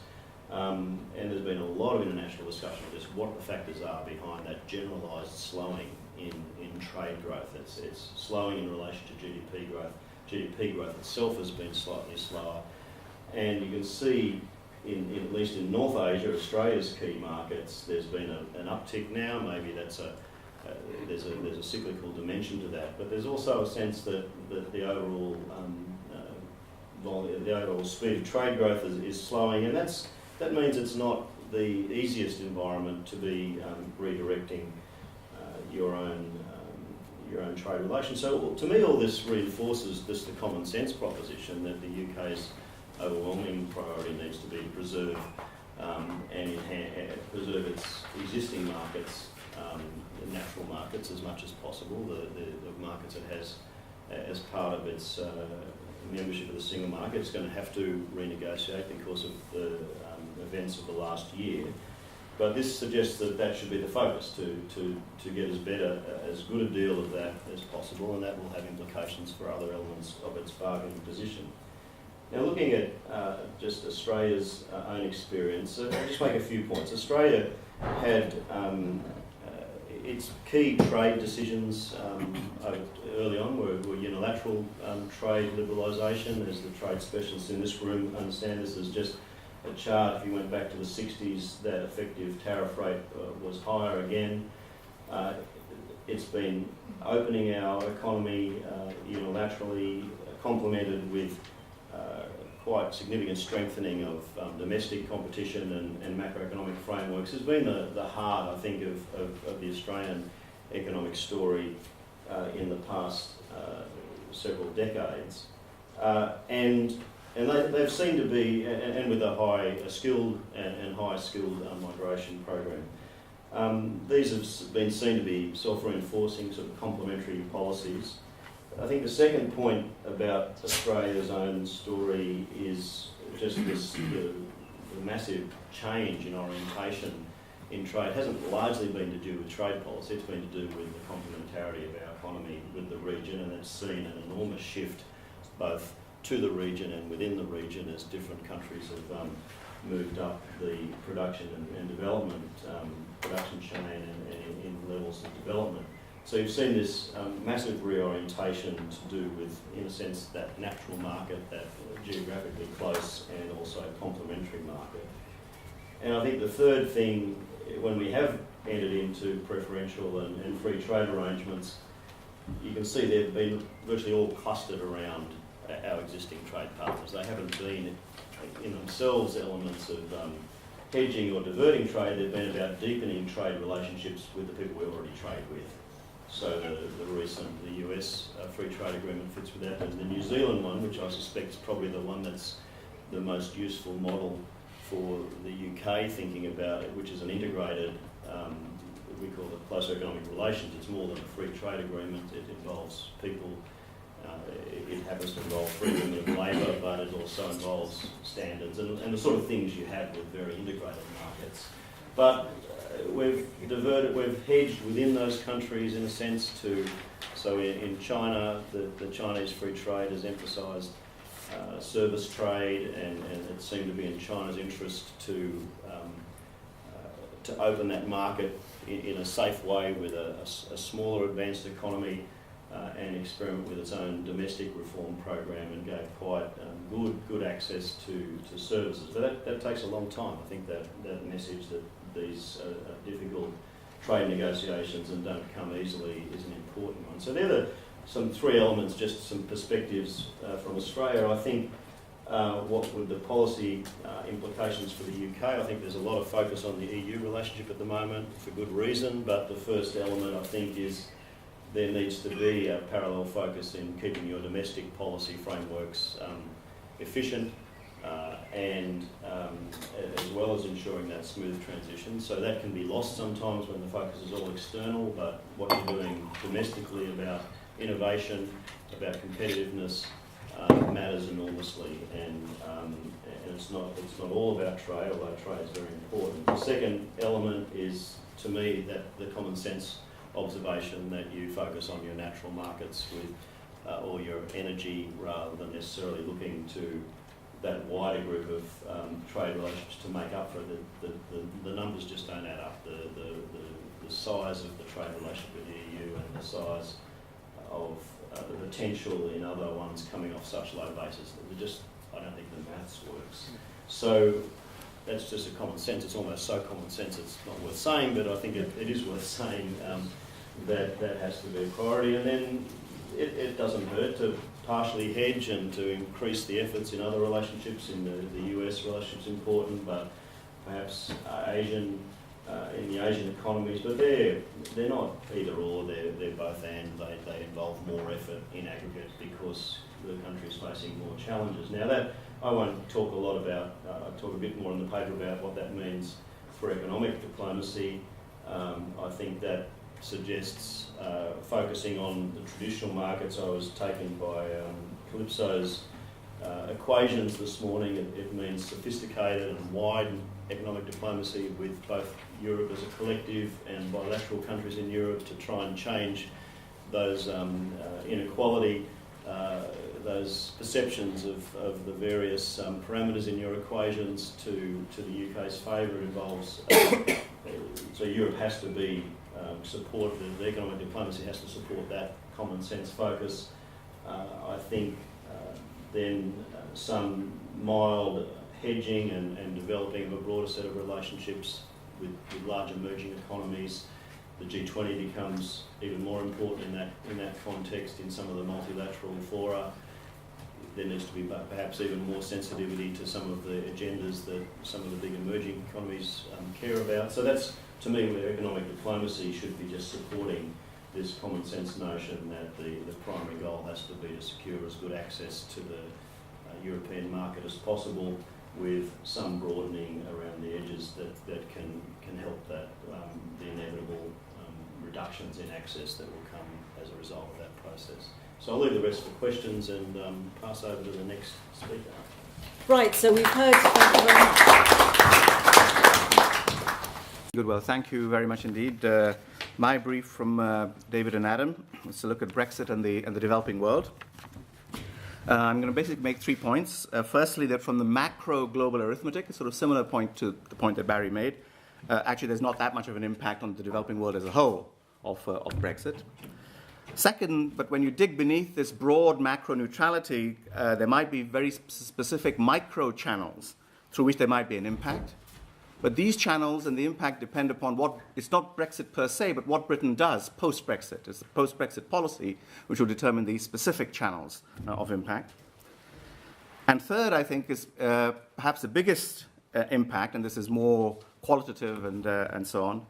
And there's been a lot of international discussion of just what the factors are behind that generalised slowing in trade growth. It's slowing in relation to GDP growth. GDP growth itself has been slightly slower. And you can see, at least in North Asia, Australia's key markets, there's been an uptick now. Maybe there's a cyclical dimension to that. But there's also a sense that the overall speed of trade growth is slowing, and that means it's not the easiest environment to be redirecting your own trade relations. So to me, all this reinforces just the common sense proposition that the UK's overwhelming priority needs to be to preserve and preserve its existing markets, natural markets, as much as possible. The markets it has as part of its membership of the single market. It's going to have to renegotiate because of the events of the last year. But this suggests that should be the focus, to get as good a deal of that as possible, and that will have implications for other elements of its bargaining position. Now, looking at just Australia's own experience, I'll just make a few points. Australia had its key trade decisions early on were unilateral trade liberalisation. As the trade specialists in this room understand, this is just a chart. If you went back to the 60s, that effective tariff rate was higher again. It's been opening our economy unilaterally, complemented with quite significant strengthening of domestic competition and macroeconomic frameworks. Has been the heart, I think, of the Australian economic story in the past several decades. And they've seemed to be, and with a skilled and high skilled migration program. These have been seen to be self-reinforcing, sort of complementary policies. I think the second point about Australia's own story is just the massive change in orientation in trade. It hasn't largely been to do with trade policy, it's been to do with the complementarity of our economy with the region, and it's seen an enormous shift both to the region and within the region as different countries have moved up the production and development production chain and in levels of development. So you've seen this massive reorientation to do with, in a sense, that natural market, that geographically close and also complementary market. And I think the third thing, when we have entered into preferential and free trade arrangements, you can see they've been virtually all clustered around our existing trade partners. They haven't been in themselves elements of hedging or diverting trade. They've been about deepening trade relationships with the people we already trade with. So the US free trade agreement fits with that, and the New Zealand one, which I suspect is probably the one that's the most useful model for the UK thinking about it, which is an integrated, we call it close economic relations. It's more than a free trade agreement. It involves people. It happens to involve free movement of labour, but it also involves standards and the sort of things you have with very integrated markets. But we've hedged within those countries in a sense so in China, the Chinese free trade has emphasised service trade, and it seemed to be in China's interest to open that market in a safe way with a smaller advanced economy and experiment with its own domestic reform program, and gave quite good access to services. But that takes a long time. I think that message that these are difficult trade negotiations and don't come easily is an important one. So they're some three elements, just some perspectives from Australia. I think what would the policy implications for the UK? I think there's a lot of focus on the EU relationship at the moment for good reason, but the first element I think is there needs to be a parallel focus in keeping your domestic policy frameworks efficient and as well as ensuring that smooth transition. So that can be lost sometimes when the focus is all external, but what you're doing domestically about innovation, about competitiveness matters enormously, and it's not all about trade, although trade is very important. The second element is, to me, that the common sense observation that you focus on your natural markets with or your energy rather than necessarily looking to that wider group of trade relationships to make up for the numbers just don't add up. The size of the trade relationship with the EU and the size of the potential in other ones coming off such low bases, I don't think the maths works. So that's just a common sense. It's almost so common sense it's not worth saying, but I think it is worth saying that has to be a priority. And then it doesn't hurt to partially hedge and to increase the efforts in other relationships. In the US relationship's important, but perhaps in the Asian economies, but they're not either or, they're both and. They involve more effort in aggregate because the country is facing more challenges. Now that I won't talk a lot about, I'll talk a bit more in the paper about what that means for economic diplomacy. I think that suggests focusing on the traditional markets. I was taken by Calypso's equations this morning. It means sophisticated and wide economic diplomacy with both Europe as a collective and bilateral countries in Europe to try and change those inequality, those perceptions of the various parameters in your equations to the UK's favour. It involves, so Europe has to be supportive, the economic diplomacy has to support that common sense focus. I think then some mild hedging and developing of a broader set of relationships with large emerging economies. The G20 becomes even more important in that context in some of the multilateral fora. There needs to be perhaps even more sensitivity to some of the agendas that some of the big emerging economies care about. So that's, to me, where economic diplomacy should be just supporting this common sense notion that the primary goal has to be to secure as good access to the European market as possible, with some broadening around the edges that can help that the inevitable reductions in access that will come as a result of that process. So I'll leave the rest for questions and pass over to the next speaker. Right, so we've heard, thank you very much. Good, well, thank you very much indeed. My brief from David and Adam is to look at Brexit and the developing world. I'm going to basically make 3 points. Firstly, that from the macro global arithmetic, a sort of similar point to the point that Barry made, actually there's not that much of an impact on the developing world as a whole of Brexit. Second, but when you dig beneath this broad macro neutrality, there might be very specific micro channels through which there might be an impact. But these channels and the impact depend upon it's not Brexit per se, but what Britain does post-Brexit. It's the post-Brexit policy which will determine these specific channels of impact. And third, I think, is perhaps the biggest impact, and this is more qualitative and so on,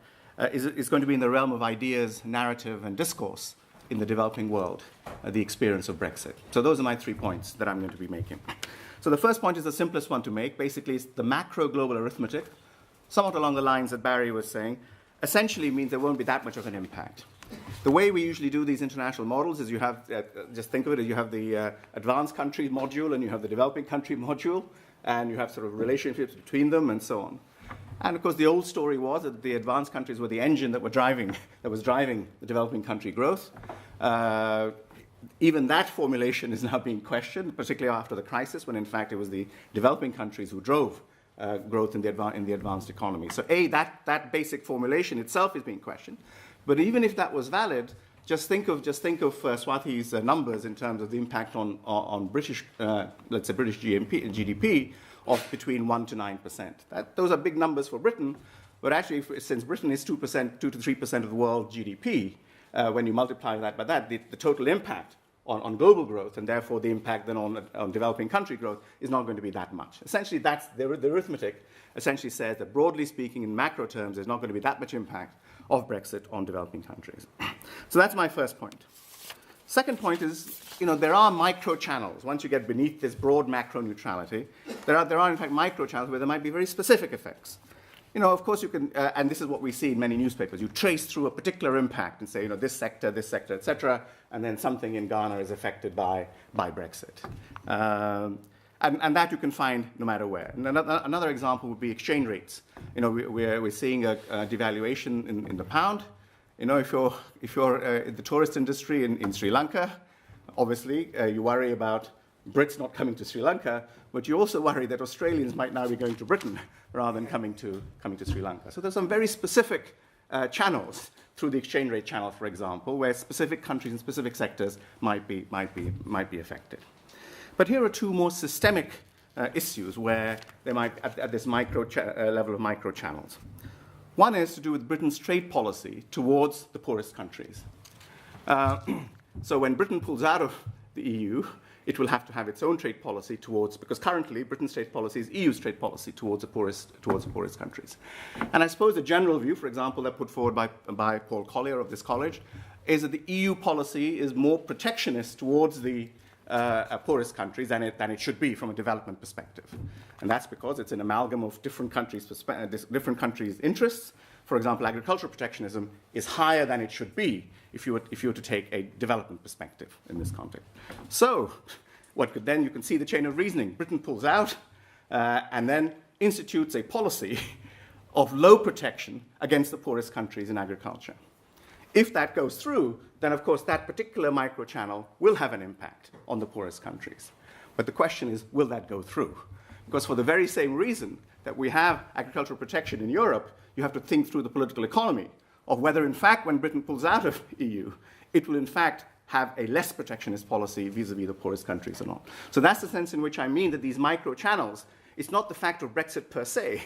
is going to be in the realm of ideas, narrative, and discourse in the developing world, the experience of Brexit. So those are my 3 points that I'm going to be making. So the first point is the simplest one to make. Basically, it's the macro global arithmetic, somewhat along the lines that Barry was saying, essentially means there won't be that much of an impact. The way we usually do these international models is you have, just think of it as you have the advanced country module and you have the developing country module, and you have sort of relationships between them and so on. And of course, the old story was that the advanced countries were the engine that was driving the developing country growth. Even that formulation is now being questioned, particularly after the crisis, when in fact it was the developing countries who drove growth in the advanced economy. So that basic formulation itself is being questioned. But even if that was valid, just think of Swathi's numbers in terms of the impact on British, let's say British GDP of between 1% to 9%. Those are big numbers for Britain, but actually, since Britain is 2 to 3% of the world GDP, when you multiply that by that, the total impact on global growth, and therefore the impact then on developing country growth, is not going to be that much. Essentially, that's the arithmetic essentially says that, broadly speaking, in macro terms, there's not going to be that much impact of Brexit on developing countries. So that's my first point. Second point is, there are micro channels. Once you get beneath this broad macro neutrality, there are in fact micro channels where there might be very specific effects. Of course you can, and this is what we see in many newspapers, you trace through a particular impact and say, this sector, etc., and then something in Ghana is affected by Brexit. And that you can find no matter where. And another example would be exchange rates. We're seeing a devaluation in the pound. If you're in the tourist industry in Sri Lanka, obviously you worry about Brits not coming to Sri Lanka, but you also worry that Australians might now be going to Britain rather than coming to Sri Lanka. So there's some very specific channels through the exchange rate channel, for example, where specific countries and specific sectors might be affected. But here are two more systemic issues where they might at this level of micro channels. One is to do with Britain's trade policy towards the poorest countries. So when Britain pulls out of the EU, it will have to have its own trade policy because currently Britain's trade policy is EU's trade policy towards the poorest countries. And I suppose the general view, for example, that put forward by Paul Collier of this college, is that the EU policy is more protectionist towards the poorest countries than it should be from a development perspective. And that's because it's an amalgam of different countries' interests. For example, agricultural protectionism is higher than it should be if you were to take a development perspective in this context. So, you can see the chain of reasoning. Britain pulls out and then institutes a policy of low protection against the poorest countries in agriculture. If that goes through, then of course that particular microchannel will have an impact on the poorest countries. But the question is, will that go through? Because for the very same reason that we have agricultural protection in Europe, you have to think through the political economy of whether, in fact, when Britain pulls out of EU, it will, in fact, have a less protectionist policy vis-à-vis the poorest countries or not. So that's the sense in which I mean that these micro-channels, it's not the fact of Brexit per se,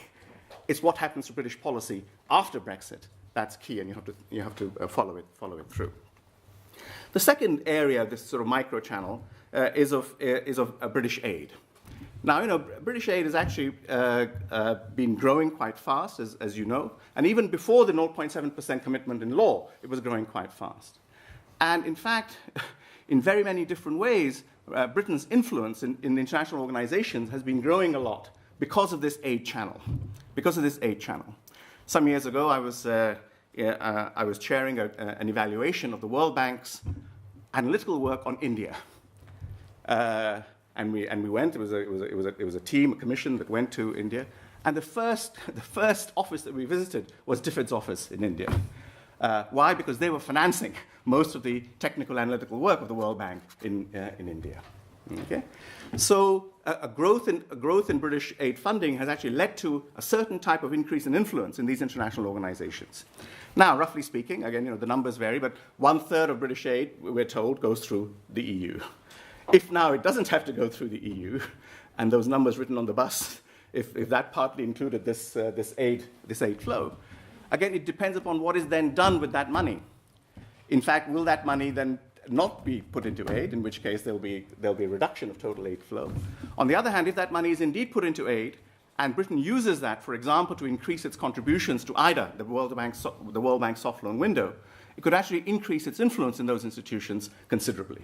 it's what happens to British policy after Brexit. That's key, and you have to follow it through. The second area, this sort of micro-channel, is of British aid. Now, British aid has actually been growing quite fast, as you know, and even before the 0.7% commitment in law, it was growing quite fast. And in fact, in very many different ways, Britain's influence in international organizations has been growing a lot because of this aid channel. Some years ago, I was chairing an evaluation of the World Bank's analytical work on India. And we went. It was a team, a commission that went to India, and the first office that we visited was DFID's office in India. Why? Because they were financing most of the technical analytical work of the World Bank in India. Okay? So a growth in British aid funding has actually led to a certain type of increase in influence in these international organizations. Now, roughly speaking, again, the numbers vary, but 1/3 of British aid, we're told, goes through the EU. If now it doesn't have to go through the EU, and those numbers written on the bus, if that partly included this aid flow, again, it depends upon what is then done with that money. In fact, will that money then not be put into aid, in which case there'll be a reduction of total aid flow. On the other hand, if that money is indeed put into aid, and Britain uses that, for example, to increase its contributions to IDA, the World Bank soft loan window, it could actually increase its influence in those institutions considerably.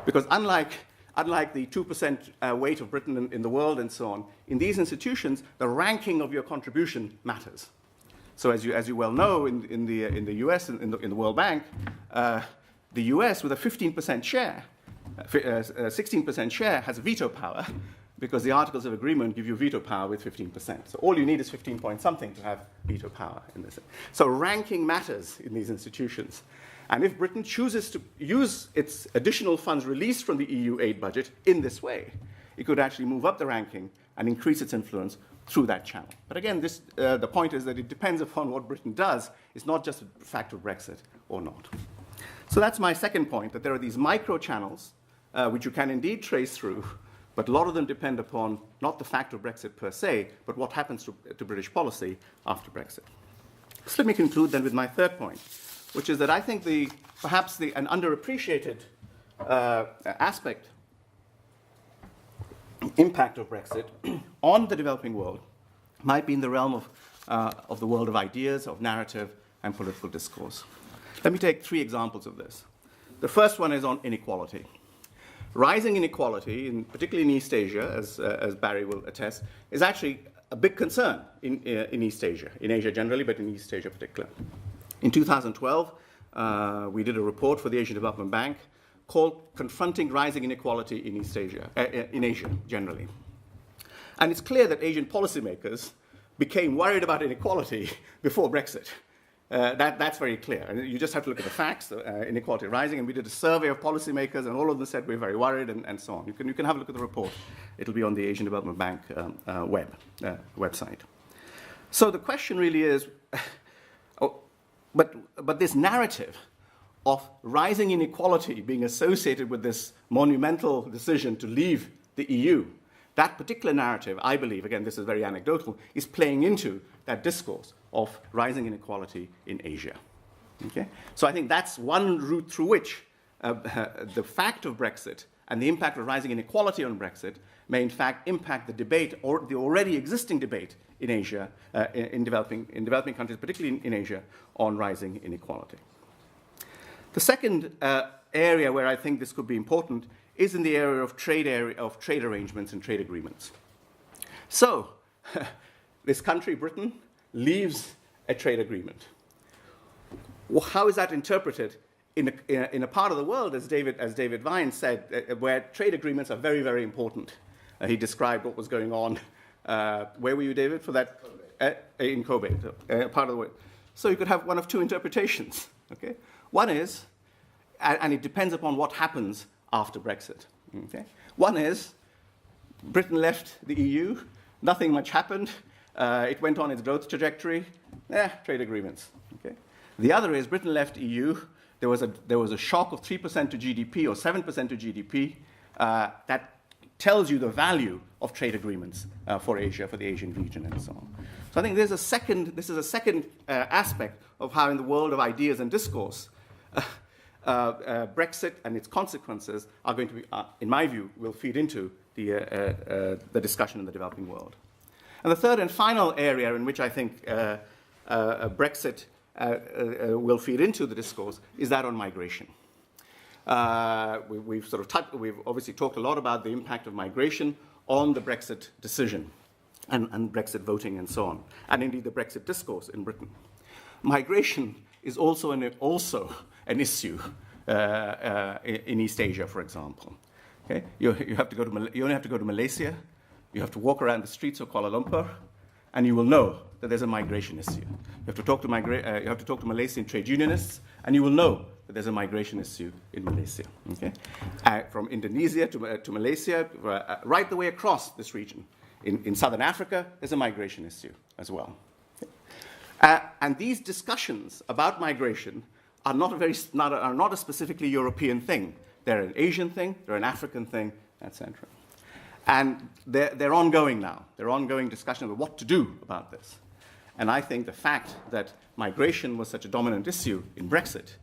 Because unlike the 2% weight of Britain in the world and so on, in these institutions, the ranking of your contribution matters. So as you well know, in the US, in the World Bank, the US with a 15% share, 16% share has veto power, because the Articles of Agreement give you veto power with 15%. So all you need is 15 point something to have veto power in this. So ranking matters in these institutions. And if Britain chooses to use its additional funds released from the EU aid budget in this way, it could actually move up the ranking and increase its influence through that channel. But again, the point is that it depends upon what Britain does. It's not just a fact of Brexit or not. So that's my second point, that there are these micro channels which you can indeed trace through, but a lot of them depend upon not the fact of Brexit per se, but what happens to British policy after Brexit. So let me conclude then with my third point, which is that I think perhaps an underappreciated impact of Brexit on the developing world might be in the realm of the world of ideas, of narrative, and political discourse. Let me take 3 examples of this. The first one is on inequality. Rising inequality, particularly in East Asia, as Barry will attest, is actually a big concern in East Asia, in Asia generally, but in East Asia particularly. In 2012, we did a report for the Asian Development Bank called Confronting Rising Inequality in East Asia, in Asia generally. And it's clear that Asian policymakers became worried about inequality before Brexit. That's very clear. And you just have to look at the facts, inequality rising, and we did a survey of policymakers, and all of them said we're very worried, and so on. You can have a look at the report. It'll be on the Asian Development Bank website. So the question really is, but this narrative of rising inequality being associated with this monumental decision to leave the EU, that particular narrative, I believe, again, this is very anecdotal, is playing into that discourse of rising inequality in Asia. Okay? So I think that's one route through which the fact of Brexit and the impact of rising inequality on Brexit may in fact impact the debate, or the already existing debate in Asia, in developing countries, particularly in Asia, on rising inequality. The second area where I think this could be important is in the area of trade arrangements and trade agreements. So, this country, Britain, leaves a trade agreement. Well, how is that interpreted in a part of the world, as David Vine said, where trade agreements are very, very important? He described what was going on. Where were you, David, for that? In Kobe, part of the world. So you could have one of 2 interpretations. Okay? One is, and it depends upon what happens after Brexit. Okay? One is, Britain left the EU, nothing much happened, it went on its growth trajectory, trade agreements. Okay? The other is, Britain left EU, there was a shock of 3% to GDP or 7% to GDP that tells you the value of trade agreements for Asia, for the Asian region, and so on. So I think this is a second aspect of how in the world of ideas and discourse, Brexit and its consequences are going to be, in my view, will feed into the discussion in the developing world. And the third and final area in which I think Brexit will feed into the discourse is that on migration. We've obviously talked a lot about the impact of migration on the Brexit decision and Brexit voting and so on, and indeed the Brexit discourse in Britain. Migration is also an issue in East Asia, for example. Okay? You only have to go to Malaysia, you have to walk around the streets of Kuala Lumpur, and you will know that there's a migration issue. You have to talk to Malaysian trade unionists, and you will know that there's a migration issue in Malaysia. Okay? From Indonesia to Malaysia, right the way across this region. In southern Africa, there's a migration issue as well. Okay? And these discussions about migration are not a specifically European thing. They're an Asian thing, they're an African thing, etc. And they're ongoing now. They're ongoing discussion about what to do about this. And I think the fact that migration was such a dominant issue in Brexit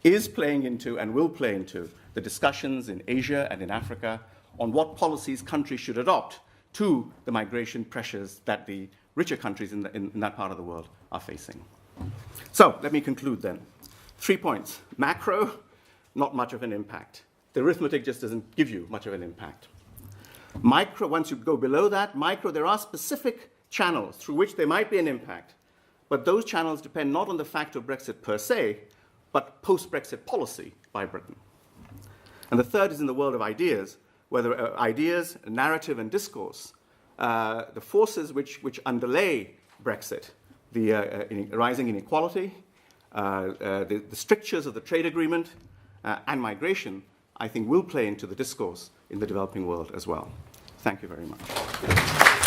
is playing into and will play into the discussions in Asia and in Africa on what policies countries should adopt to the migration pressures that the richer countries in that part of the world are facing. So let me conclude then. 3 points. Macro, not much of an impact. The arithmetic just doesn't give you much of an impact. Micro, once you go below that, micro, there are specific channels through which there might be an impact, but those channels depend not on the fact of Brexit per se, but post-Brexit policy by Britain. And the third is in the world of ideas, whether ideas, narrative, and discourse, the forces which underlay Brexit, the rising inequality, the strictures of the trade agreement, and migration, I think will play into the discourse in the developing world as well. Thank you very much.